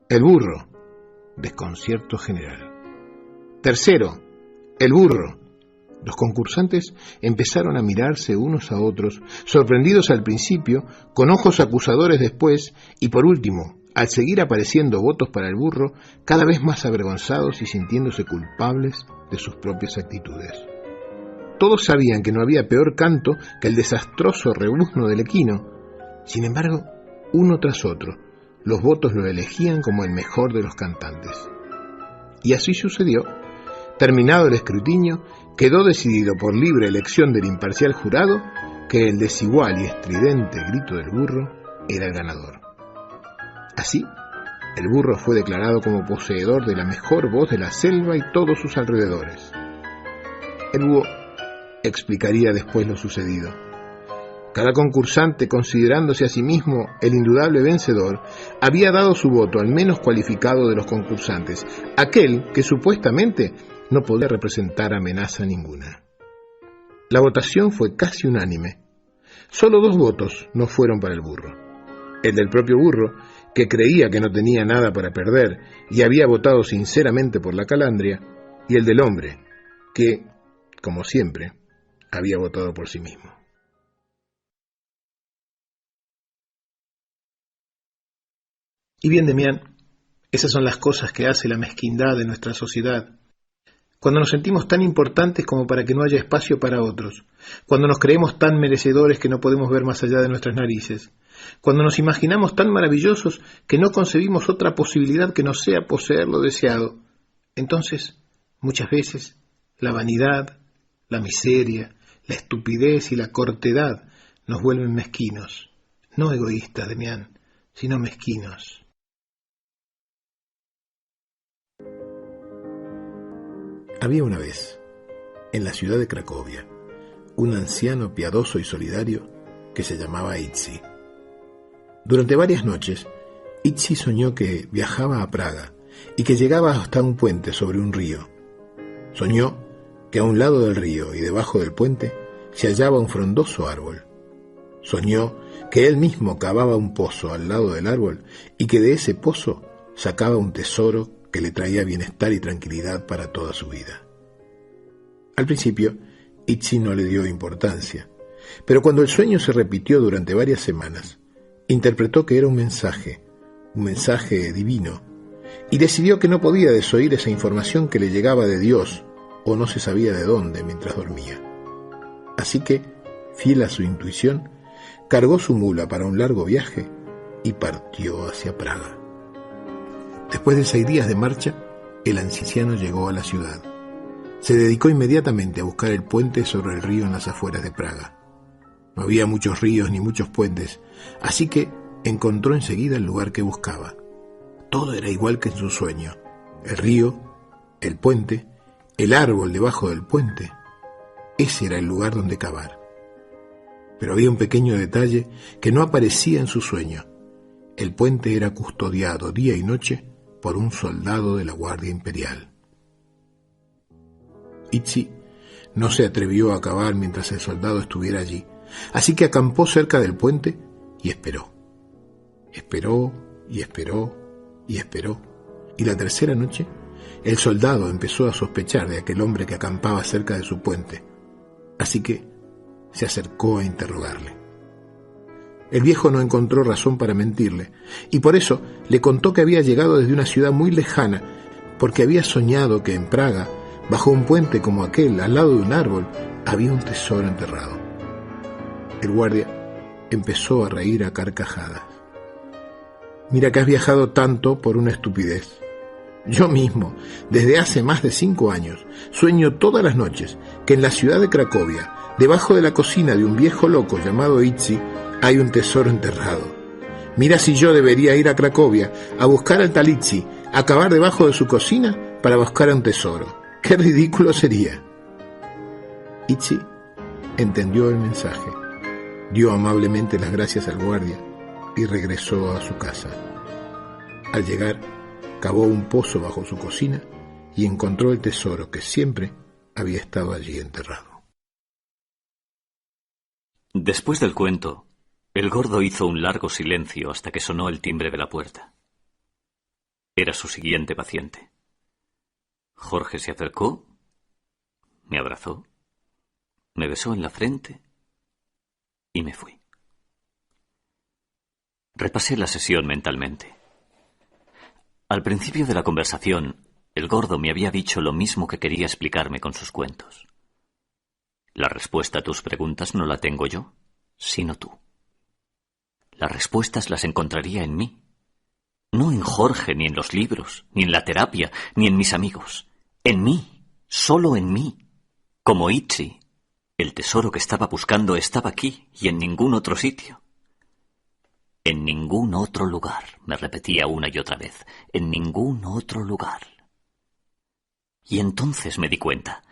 S1: el burro». Desconcierto general. «Tercero, el burro». Los concursantes empezaron a mirarse unos a otros, sorprendidos al principio, con ojos acusadores después, y por último, al seguir apareciendo votos para el burro, cada vez más avergonzados y sintiéndose culpables de sus propias actitudes. Todos sabían que no había peor canto que el desastroso rebuzno del equino. Sin embargo, uno tras otro, los votos lo elegían como el mejor de los cantantes. Y así sucedió. Terminado el escrutinio, quedó decidido por libre elección del imparcial jurado que el desigual y estridente grito del burro era el ganador. Así, el burro fue declarado como poseedor de la mejor voz de la selva y todos sus alrededores. El búho explicaría después lo sucedido. Cada concursante, considerándose a sí mismo el indudable vencedor, había dado su voto al menos cualificado de los concursantes, aquel que supuestamente no podía representar amenaza ninguna. La votación fue casi unánime. Solo 2 votos no fueron para el burro. El del propio burro, que creía que no tenía nada para perder y había votado sinceramente por la calandria, y el del hombre, que, como siempre, había votado por sí mismo.
S4: Y bien, Demián, esas son las cosas que hace la mezquindad de nuestra sociedad. Cuando nos sentimos tan importantes como para que no haya espacio para otros, cuando nos creemos tan merecedores que no podemos ver más allá de nuestras narices, cuando nos imaginamos tan maravillosos que no concebimos otra posibilidad que no sea poseer lo deseado, entonces, muchas veces, la vanidad, la miseria, la estupidez y la cortedad nos vuelven mezquinos, no egoístas, Demián, sino mezquinos.
S1: Había una vez, en la ciudad de Cracovia, un anciano piadoso y solidario que se llamaba Itzi. Durante varias noches, Itzi soñó que viajaba a Praga y que llegaba hasta un puente sobre un río. Soñó que a un lado del río y debajo del puente se hallaba un frondoso árbol. Soñó que él mismo cavaba un pozo al lado del árbol y que de ese pozo sacaba un tesoro que le traía bienestar y tranquilidad para toda su vida. Al principio, Itzi no le dio importancia, pero cuando el sueño se repitió durante varias semanas, interpretó que era un mensaje divino, y decidió que no podía desoír esa información que le llegaba de Dios, o no se sabía de dónde, mientras dormía. Así que, fiel a su intuición, cargó su mula para un largo viaje y partió hacia Praga. Después de 6 días de marcha, el anciano llegó a la ciudad. Se dedicó inmediatamente a buscar el puente sobre el río en las afueras de Praga. No había muchos ríos ni muchos puentes, así que encontró enseguida el lugar que buscaba. Todo era igual que en su sueño. El río, el puente, el árbol debajo del puente. Ese era el lugar donde cavar. Pero había un pequeño detalle que no aparecía en su sueño. El puente era custodiado día y noche por un soldado de la Guardia Imperial. Itzi no se atrevió a cavar mientras el soldado estuviera allí, así que acampó cerca del puente y esperó. Esperó y esperó y esperó, y la tercera noche el soldado empezó a sospechar de aquel hombre que acampaba cerca de su puente, así que se acercó a interrogarle. El viejo no encontró razón para mentirle, y por eso le contó que había llegado desde una ciudad muy lejana, porque había soñado que en Praga, bajo un puente como aquel, al lado de un árbol, había un tesoro enterrado. El guardia empezó a reír a carcajadas. «Mira que has viajado tanto por una estupidez. Yo mismo, desde hace más de 5 años, sueño todas las noches que en la ciudad de Cracovia, debajo de la cocina de un viejo loco llamado Itzi, hay un tesoro enterrado. Mira si yo debería ir a Cracovia a buscar al tal Itzi, a cavar debajo de su cocina para buscar un tesoro. ¡Qué ridículo sería!». Itzi entendió el mensaje, dio amablemente las gracias al guardia y regresó a su casa. Al llegar, cavó un pozo bajo su cocina y encontró el tesoro que siempre había estado allí enterrado.
S3: Después del cuento, el gordo hizo un largo silencio hasta que sonó el timbre de la puerta. Era su siguiente paciente. Jorge se acercó, me abrazó, me besó en la frente y me fui. Repasé la sesión mentalmente. Al principio de la conversación, el gordo me había dicho lo mismo que quería explicarme con sus cuentos. La respuesta a tus preguntas no la tengo yo, sino tú. Las respuestas las encontraría en mí, No en Jorge, ni en los libros, ni en la terapia, ni en mis amigos. En mí, solo en mí. Como Itzi, el tesoro que estaba buscando estaba aquí y en ningún otro sitio. En ningún otro lugar, me repetía una y otra vez, en ningún otro lugar. Y entonces me di cuenta.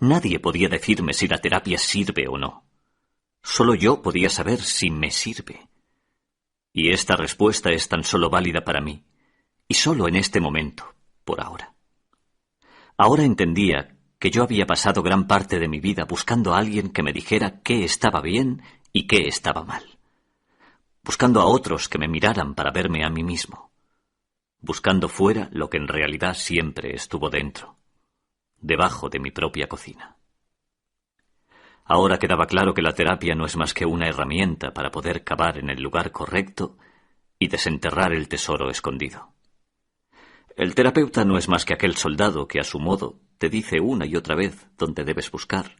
S3: Nadie podía decirme si la terapia sirve o no. Solo yo podía saber si me sirve. Y esta respuesta es tan solo válida para mí, y solo en este momento, por ahora. Ahora entendía que yo había pasado gran parte de mi vida buscando a alguien que me dijera qué estaba bien y qué estaba mal. Buscando a otros que me miraran para verme a mí mismo. Buscando fuera lo que en realidad siempre estuvo dentro, debajo de mi propia cocina. Ahora quedaba claro que la terapia no es más que una herramienta para poder cavar en el lugar correcto y desenterrar el tesoro escondido. El terapeuta no es más que aquel soldado que a su modo te dice una y otra vez dónde debes buscar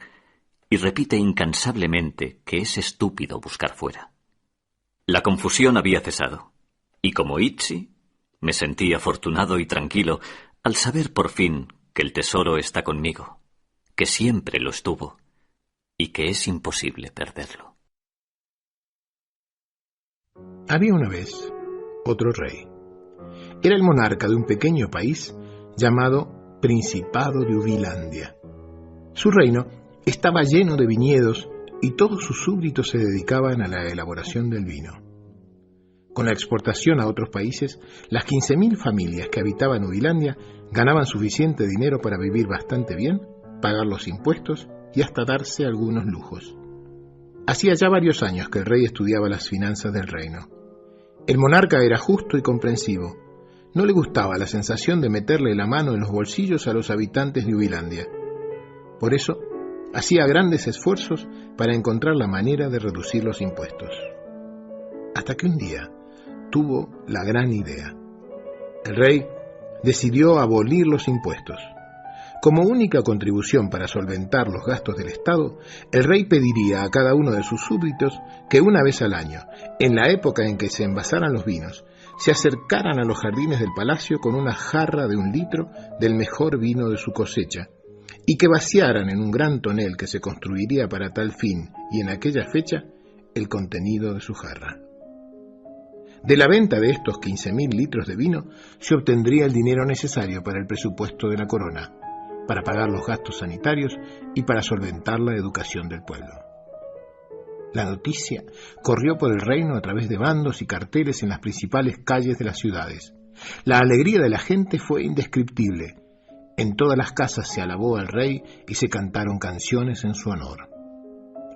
S3: y repite incansablemente que es estúpido buscar fuera. La confusión había cesado y como Itzi me sentí afortunado y tranquilo al saber por fin que el tesoro está conmigo, que siempre lo estuvo y que es imposible perderlo.
S1: Había una vez otro rey. Era el monarca de un pequeño país llamado Principado de Ubilandia. Su reino estaba lleno de viñedos y todos sus súbditos se dedicaban a la elaboración del vino. Con la exportación a otros países, las 15.000 familias que habitaban Ubilandia ganaban suficiente dinero para vivir bastante bien, pagar los impuestos y hasta darse algunos lujos. Hacía ya varios años que el rey estudiaba las finanzas del reino. El monarca era justo y comprensivo. No le gustaba la sensación de meterle la mano en los bolsillos a los habitantes de Ubilandia. Por eso, hacía grandes esfuerzos para encontrar la manera de reducir los impuestos. Hasta que un día tuvo la gran idea. El rey decidió abolir los impuestos. Como única contribución para solventar los gastos del Estado, el rey pediría a cada uno de sus súbditos que una vez al año, en la época en que se envasaran los vinos, se acercaran a los jardines del palacio con una jarra de 1 litro del mejor vino de su cosecha, y que vaciaran en un gran tonel que se construiría para tal fin y en aquella fecha el contenido de su jarra. De la venta de estos 15.000 litros de vino se obtendría el dinero necesario para el presupuesto de la corona, para pagar los gastos sanitarios y para solventar la educación del pueblo. La noticia corrió por el reino a través de bandos y carteles en las principales calles de las ciudades. La alegría de la gente fue indescriptible. En todas las casas se alabó al rey y se cantaron canciones en su honor.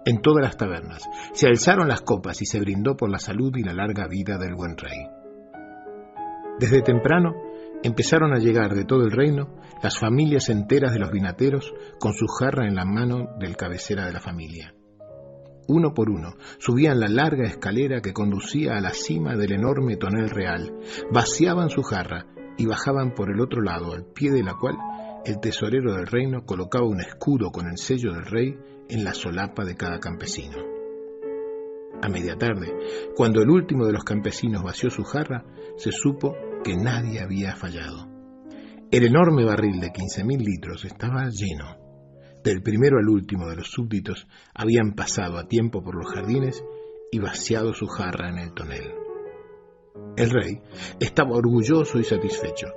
S1: En todas las tabernas se alzaron las copas y se brindó por la salud y la larga vida del buen rey. Desde temprano empezaron a llegar de todo el reino las familias enteras de los vinateros con su jarra en la mano del cabecera de la familia. Uno por uno subían la larga escalera que conducía a la cima del enorme tonel real, vaciaban su jarra y bajaban por el otro lado, al pie de la cual el tesorero del reino colocaba un escudo con el sello del rey en la solapa de cada campesino. A media tarde, cuando el último de los campesinos vació su jarra, se supo que nadie había fallado. El enorme barril de 15.000 litros estaba lleno. Del primero al último de los súbditos habían pasado a tiempo por los jardines y vaciado su jarra en el tonel. El rey estaba orgulloso y satisfecho.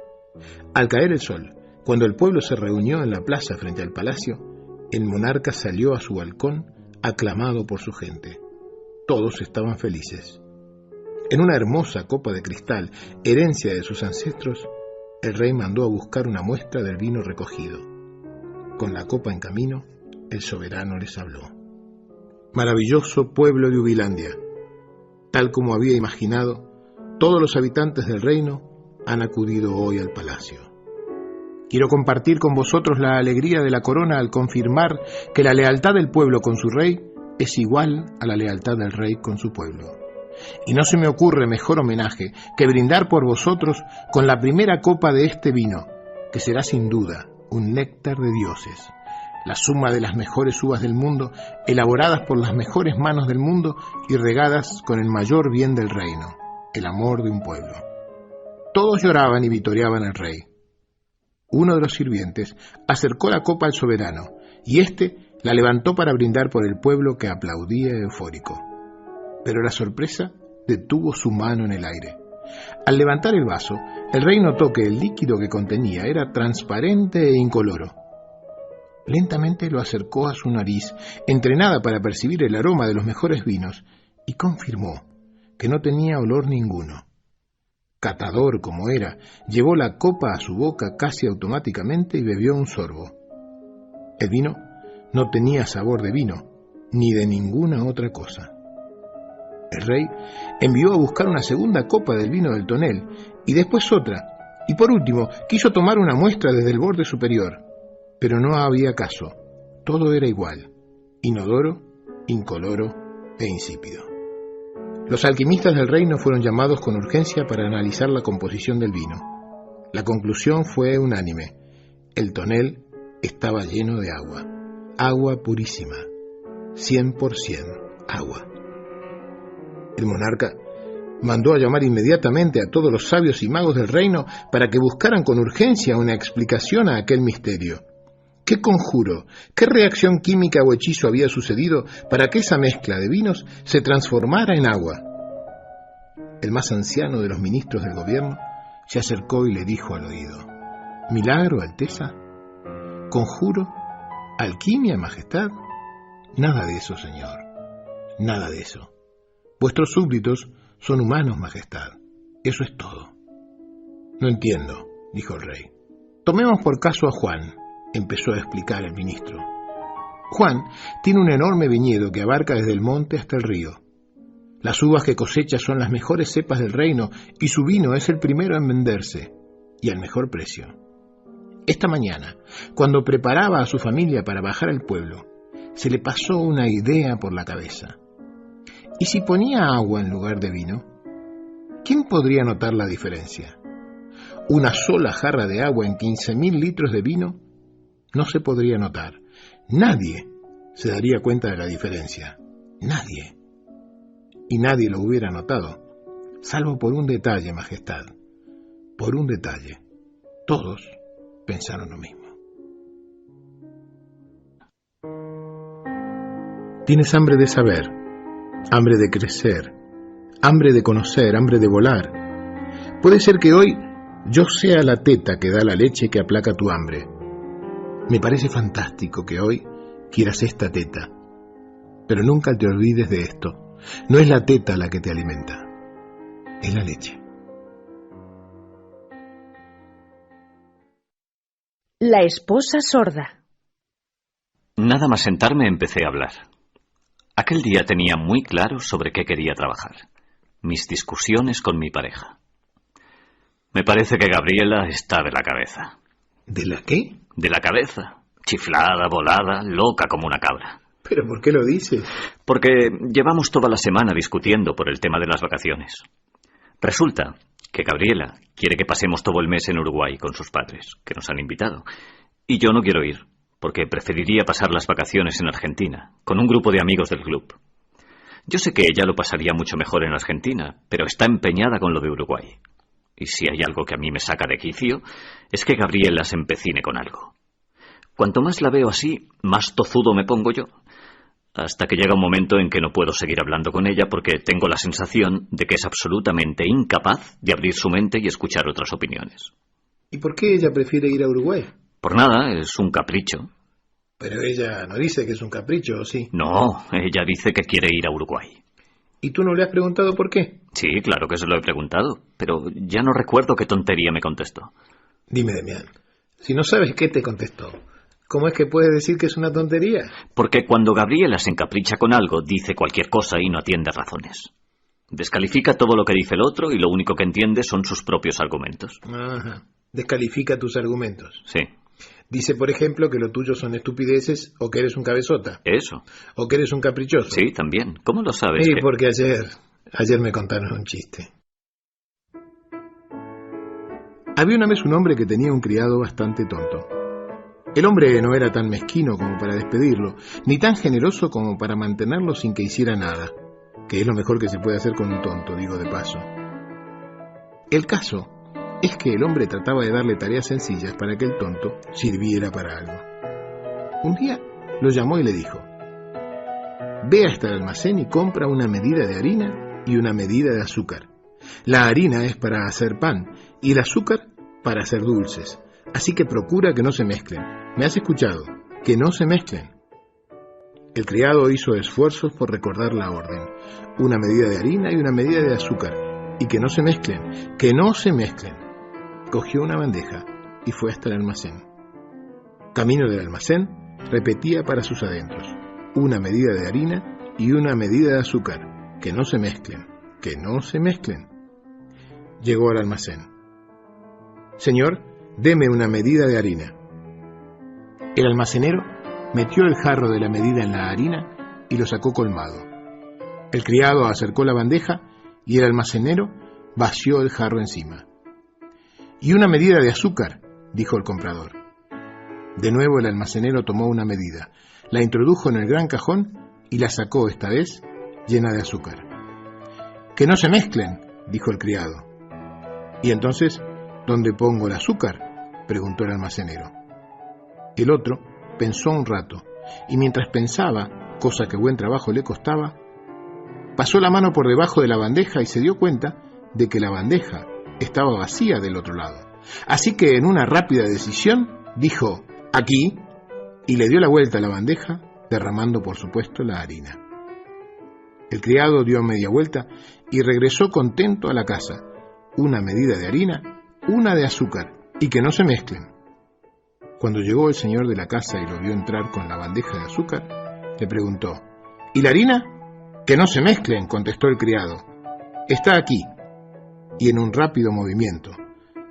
S1: Al caer el sol, cuando el pueblo se reunió en la plaza frente al palacio, el monarca salió a su balcón aclamado por su gente. Todos estaban felices. En una hermosa copa de cristal, herencia de sus ancestros, el rey mandó a buscar una muestra del vino recogido. Con la copa en camino, el soberano les habló. Maravilloso pueblo de Ubilandia. Tal como había imaginado, todos los habitantes del reino han acudido hoy al palacio. Quiero compartir con vosotros la alegría de la corona al confirmar que la lealtad del pueblo con su rey es igual a la lealtad del rey con su pueblo. Y no se me ocurre mejor homenaje que brindar por vosotros con la primera copa de este vino, que será sin duda un néctar de dioses, la suma de las mejores uvas del mundo, elaboradas por las mejores manos del mundo y regadas con el mayor bien del reino, el amor de un pueblo. Todos lloraban y vitoreaban al rey. Uno de los sirvientes acercó la copa al soberano, y éste la levantó para brindar por el pueblo que aplaudía eufórico. Pero la sorpresa detuvo su mano en el aire. Al levantar el vaso, el rey notó que el líquido que contenía era transparente e incoloro. Lentamente lo acercó a su nariz, entrenada para percibir el aroma de los mejores vinos, y confirmó que no tenía olor ninguno. Catador como era, llevó la copa a su boca casi automáticamente y bebió un sorbo. El vino no tenía sabor de vino, ni de ninguna otra cosa. El rey envió a buscar una segunda copa del vino del tonel, y después otra, y por último quiso tomar una muestra desde el borde superior, pero no había caso. Todo era igual, inodoro, incoloro e insípido. Los alquimistas del reino fueron llamados con urgencia para analizar la composición del vino. La conclusión fue unánime: el tonel estaba lleno de agua, agua purísima, 100% agua. El monarca mandó a llamar inmediatamente a todos los sabios y magos del reino para que buscaran con urgencia una explicación a aquel misterio. ¿Qué conjuro, qué reacción química o hechizo había sucedido para que esa mezcla de vinos se transformara en agua? El más anciano de los ministros del gobierno se acercó y le dijo al oído: ¿Milagro, Alteza? ¿Conjuro? ¿Alquimia, Majestad? Nada de eso, señor. Nada de eso. Vuestros súbditos son humanos, Majestad. Eso es todo. No entiendo, dijo el rey. Tomemos por caso a Juan, empezó a explicar el ministro. Juan tiene un enorme viñedo que abarca desde el monte hasta el río. Las uvas que cosecha son las mejores cepas del reino y su vino es el primero en venderse, y al mejor precio. Esta mañana, cuando preparaba a su familia para bajar al pueblo, se le pasó una idea por la cabeza. ¿Y si ponía agua en lugar de vino? ¿Quién podría notar la diferencia? Una sola jarra de agua en 15.000 litros de vino no se podría notar. Nadie se daría cuenta de la diferencia. Nadie. Y nadie lo hubiera notado, salvo por un detalle, Majestad. Por un detalle. Todos pensaron lo mismo. Tienes hambre de saber, hambre de crecer, hambre de conocer, hambre de volar. Puede ser que hoy yo sea la teta que da la leche que aplaca tu hambre. Me parece fantástico que hoy quieras esta teta, pero nunca te olvides de esto. No es la teta la que te alimenta, es la leche.
S2: La esposa sorda.
S3: Nada más sentarme empecé a hablar. Aquel día tenía muy claro sobre qué quería trabajar. Mis discusiones con mi pareja. Me parece que Gabriela está de la cabeza.
S1: ¿De la qué?
S3: De la cabeza. Chiflada, volada, loca como una cabra.
S1: ¿Pero por qué lo dices?
S3: Porque llevamos toda la semana discutiendo por el tema de las vacaciones. Resulta que Gabriela quiere que pasemos todo el mes en Uruguay con sus padres, que nos han invitado. Y yo no quiero ir, porque preferiría pasar las vacaciones en Argentina, con un grupo de amigos del club. Yo sé que ella lo pasaría mucho mejor en Argentina, pero está empeñada con lo de Uruguay. Y si hay algo que a mí me saca de quicio, es que Gabriela se empecine con algo. Cuanto más la veo así, más tozudo me pongo yo. Hasta que llega un momento en que no puedo seguir hablando con ella porque tengo la sensación de que es absolutamente incapaz de abrir su mente y escuchar otras opiniones.
S1: ¿Y por qué ella prefiere ir a Uruguay?
S3: Por nada, es un capricho.
S1: Pero ella no dice que es un capricho, ¿o sí?
S3: No, ella dice que quiere ir a Uruguay.
S1: ¿Y tú no le has preguntado por qué?
S3: Sí, claro que se lo he preguntado, pero ya no recuerdo qué tontería me contestó.
S1: Dime, Demián, si no sabes qué te contestó, ¿cómo es que puedes decir que es una tontería?
S3: Porque cuando Gabriela se encapricha con algo, dice cualquier cosa y no atiende razones. Descalifica todo lo que dice el otro y lo único que entiende son sus propios argumentos.
S1: Ajá, descalifica tus argumentos.
S3: Sí.
S1: Dice, por ejemplo, que lo tuyo son estupideces o que eres un cabezota.
S3: Eso.
S1: O que eres un caprichoso.
S3: Sí, también. ¿Cómo lo sabes?
S1: Sí, porque ayer me contaron un chiste. Había una vez un hombre que tenía un criado bastante tonto. El hombre no era tan mezquino como para despedirlo, ni tan generoso como para mantenerlo sin que hiciera nada, que es lo mejor que se puede hacer con un tonto, digo de paso. El caso es que el hombre trataba de darle tareas sencillas para que el tonto sirviera para algo. Un día lo llamó y le dijo: ve hasta el almacén y compra una medida de harina y una medida de azúcar. La harina es para hacer pan y el azúcar para hacer dulces, así que procura que no se mezclen. ¿Me has escuchado? Que no se mezclen. El criado hizo esfuerzos por recordar la orden: una medida de harina y una medida de azúcar, y que no se mezclen, que no se mezclen. Cogió una bandeja y fue hasta el almacén. Camino del almacén, repetía para sus adentros: una medida de harina y una medida de azúcar, que no se mezclen, que no se mezclen. Llegó al almacén. Señor, deme una medida de harina. El almacenero metió el jarro de la medida en la harina y lo sacó colmado. El criado acercó la bandeja y el almacenero vació el jarro encima. Y una medida de azúcar, dijo el comprador. De nuevo el almacenero tomó una medida, la introdujo en el gran cajón y la sacó esta vez llena de azúcar. Que no se mezclen, dijo el criado. ¿Y entonces dónde pongo el azúcar?, preguntó el almacenero. El otro pensó un rato, y mientras pensaba, cosa que buen trabajo le costaba, pasó la mano por debajo de la bandeja y se dio cuenta de que la bandeja estaba vacía del otro lado. Así que en una rápida decisión dijo: aquí, y le dio la vuelta a la bandeja, derramando por supuesto la harina. El criado dio media vuelta y regresó contento a la casa: una medida de harina, una de azúcar, y que no se mezclen. Cuando llegó el señor de la casa y lo vio entrar con la bandeja de azúcar, le preguntó: ¿y la harina? Que no se mezclen, contestó el criado. Está aquí. Y en un rápido movimiento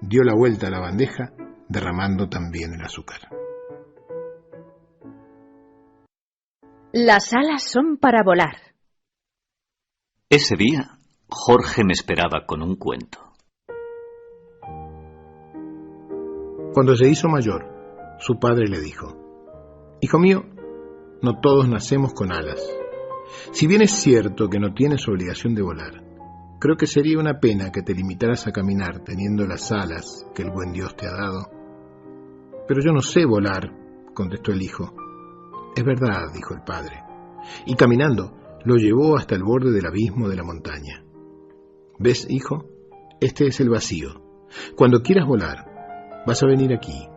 S1: dio la vuelta a la bandeja, derramando también el azúcar.
S2: Las alas son para volar.
S3: Ese día, Jorge me esperaba con un cuento.
S1: Cuando se hizo mayor, su padre le dijo: hijo mío, no todos nacemos con alas. Si bien es cierto que no tienes obligación de volar, creo que sería una pena que te limitaras a caminar teniendo las alas que el buen Dios te ha dado. Pero yo no sé volar, contestó el hijo. Es verdad, dijo el padre, y caminando lo llevó hasta el borde del abismo de la montaña. ¿Ves, hijo? Este es el vacío. Cuando quieras volar, vas a venir aquí,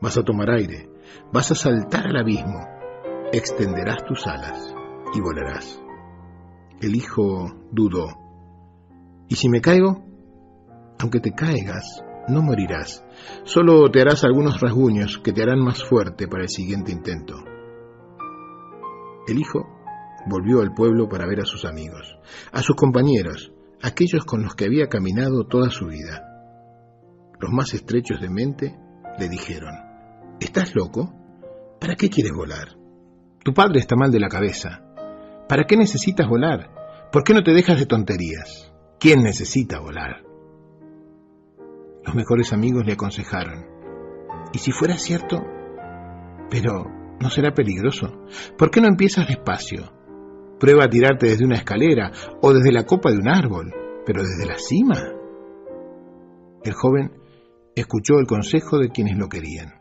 S1: vas a tomar aire, vas a saltar al abismo, extenderás tus alas y volarás. El hijo dudó. ¿Y si me caigo? Aunque te caigas, no morirás. Solo te harás algunos rasguños que te harán más fuerte para el siguiente intento. El hijo volvió al pueblo para ver a sus amigos, a sus compañeros, aquellos con los que había caminado toda su vida. Los más estrechos de mente le dijeron: ¿estás loco? ¿Para qué quieres volar? Tu padre está mal de la cabeza. ¿Para qué necesitas volar? ¿Por qué no te dejas de tonterías? ¿Quién necesita volar? Los mejores amigos le aconsejaron: ¿y si fuera cierto? Pero ¿no será peligroso? ¿Por qué no empiezas despacio? Prueba a tirarte desde una escalera o desde la copa de un árbol, pero desde la cima. El joven escuchó el consejo de quienes lo querían.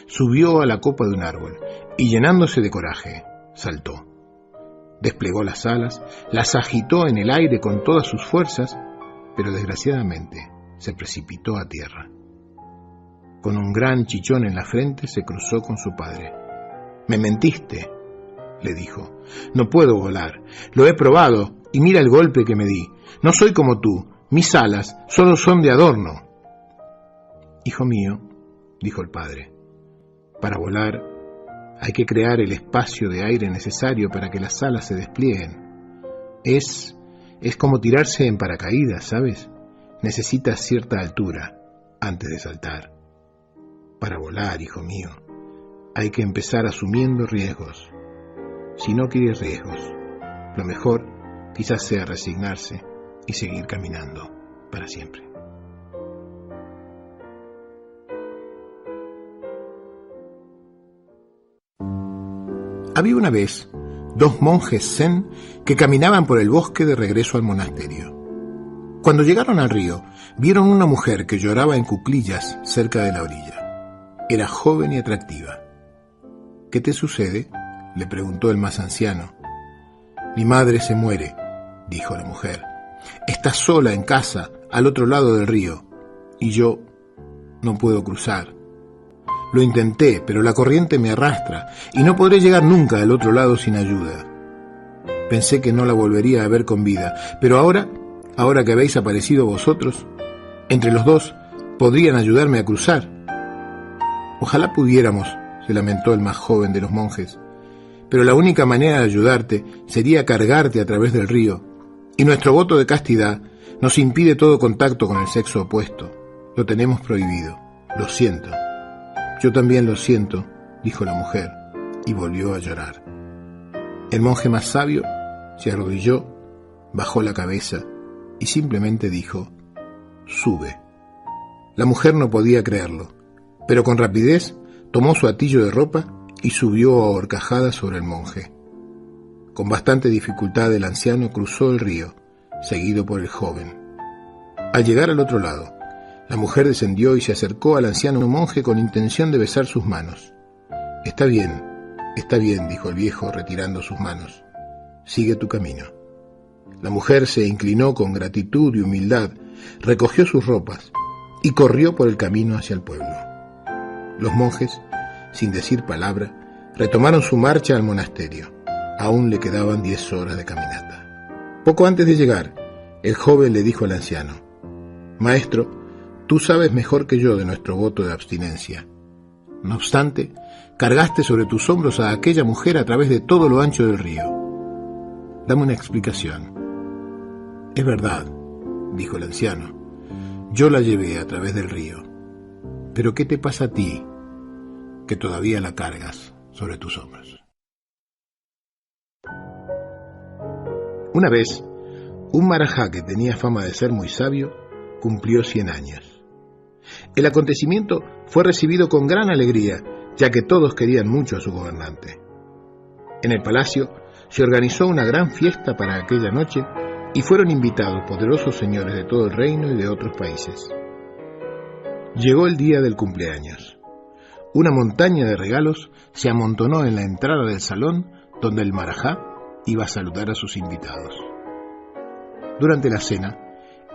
S1: Subió a la copa de un árbol y, llenándose de coraje, saltó. Desplegó las alas, las agitó en el aire con todas sus fuerzas, pero desgraciadamente se precipitó a tierra. Con un gran chichón en la frente se cruzó con su padre. «Me mentiste», le dijo. «No puedo volar. Lo he probado y mira el golpe que me di. No soy como tú. Mis alas solo son de adorno». «Hijo mío», dijo el padre, «para volar hay que crear el espacio de aire necesario para que las alas se desplieguen. Es como tirarse en paracaídas, ¿sabes? Necesitas cierta altura antes de saltar. Para volar, hijo mío, hay que empezar asumiendo riesgos. Si no quieres riesgos, lo mejor quizás sea resignarse y seguir caminando para siempre». Había una vez 2 monjes zen que caminaban por el bosque de regreso al monasterio. Cuando llegaron al río, vieron una mujer que lloraba en cuclillas cerca de la orilla. Era joven y atractiva. «¿Qué te sucede?», le preguntó el más anciano. «Mi madre se muere», dijo la mujer. «Está sola en casa, al otro lado del río, y yo no puedo cruzar. Lo intenté, pero la corriente me arrastra, y no podré llegar nunca al otro lado sin ayuda. Pensé que no la volvería a ver con vida, pero ahora que habéis aparecido vosotros, entre los dos podrían ayudarme a cruzar». «Ojalá pudiéramos», se lamentó el más joven de los monjes, «pero la única manera de ayudarte sería cargarte a través del río, y nuestro voto de castidad nos impide todo contacto con el sexo opuesto. Lo tenemos prohibido. Lo siento». «Yo también lo siento», dijo la mujer, y volvió a llorar. El monje más sabio se arrodilló, bajó la cabeza y simplemente dijo: «Sube». La mujer no podía creerlo, pero con rapidez tomó su atillo de ropa y subió a horcajadas sobre el monje. Con bastante dificultad el anciano cruzó el río, seguido por el joven. Al llegar al otro lado, la mujer descendió y se acercó al anciano monje con intención de besar sus manos. Está bien, dijo el viejo retirando sus manos. «Sigue tu camino». La mujer se inclinó con gratitud y humildad, recogió sus ropas y corrió por el camino hacia el pueblo. Los monjes, sin decir palabra, retomaron su marcha al monasterio. Aún le quedaban 10 horas de caminata. Poco antes de llegar, el joven le dijo al anciano: «Maestro, tú sabes mejor que yo de nuestro voto de abstinencia. No obstante, cargaste sobre tus hombros a aquella mujer a través de todo lo ancho del río. Dame una explicación». «Es verdad», dijo el anciano, «yo la llevé a través del río. Pero ¿qué te pasa a ti, que todavía la cargas sobre tus hombros?». Una vez, un marajá que tenía fama de ser muy sabio cumplió 100 años. El acontecimiento fue recibido con gran alegría, ya que todos querían mucho a su gobernante. En el palacio se organizó una gran fiesta para aquella noche y fueron invitados poderosos señores de todo el reino y de otros países. Llegó el día del cumpleaños. Una montaña de regalos se amontonó en la entrada del salón donde el marajá iba a saludar a sus invitados. Durante la cena,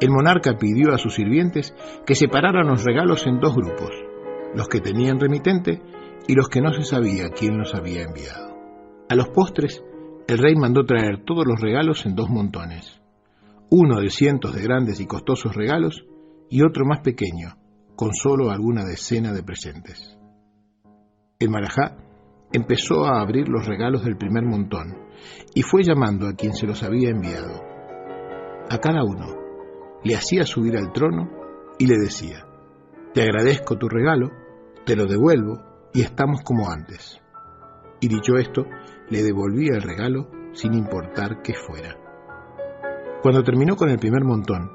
S1: el monarca pidió a sus sirvientes que separaran los regalos en 2 grupos, los que tenían remitente y los que no se sabía quién los había enviado. A los postres, el rey mandó traer todos los regalos en 2 montones, uno de cientos de grandes y costosos regalos y otro más pequeño, con solo alguna decena de presentes. El marajá empezó a abrir los regalos del primer montón y fue llamando a quien se los había enviado. A cada uno le hacía subir al trono y le decía: «Te agradezco tu regalo, te lo devuelvo y estamos como antes». Y dicho esto, le devolvía el regalo sin importar qué fuera. Cuando terminó con el primer montón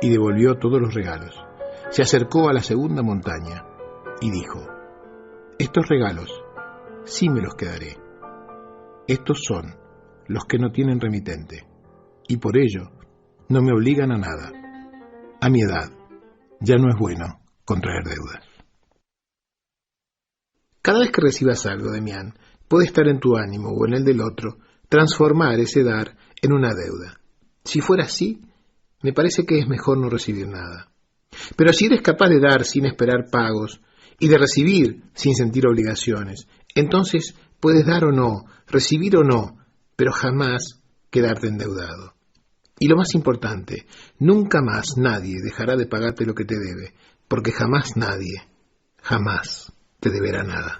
S1: y devolvió todos los regalos, se acercó a la segunda montaña y dijo: «Estos regalos sí me los quedaré. Estos son los que no tienen remitente, y por ello no me obligan a nada. A mi edad ya no es bueno contraer deudas». Cada vez que recibas algo, Demián, puede estar en tu ánimo o en el del otro transformar ese dar en una deuda. Si fuera así, me parece que es mejor no recibir nada. Pero si eres capaz de dar sin esperar pagos y de recibir sin sentir obligaciones, entonces puedes dar o no, recibir o no, pero jamás quedarte endeudado. Y lo más importante, nunca más nadie dejará de pagarte lo que te debe, porque jamás nadie, jamás te deberá nada.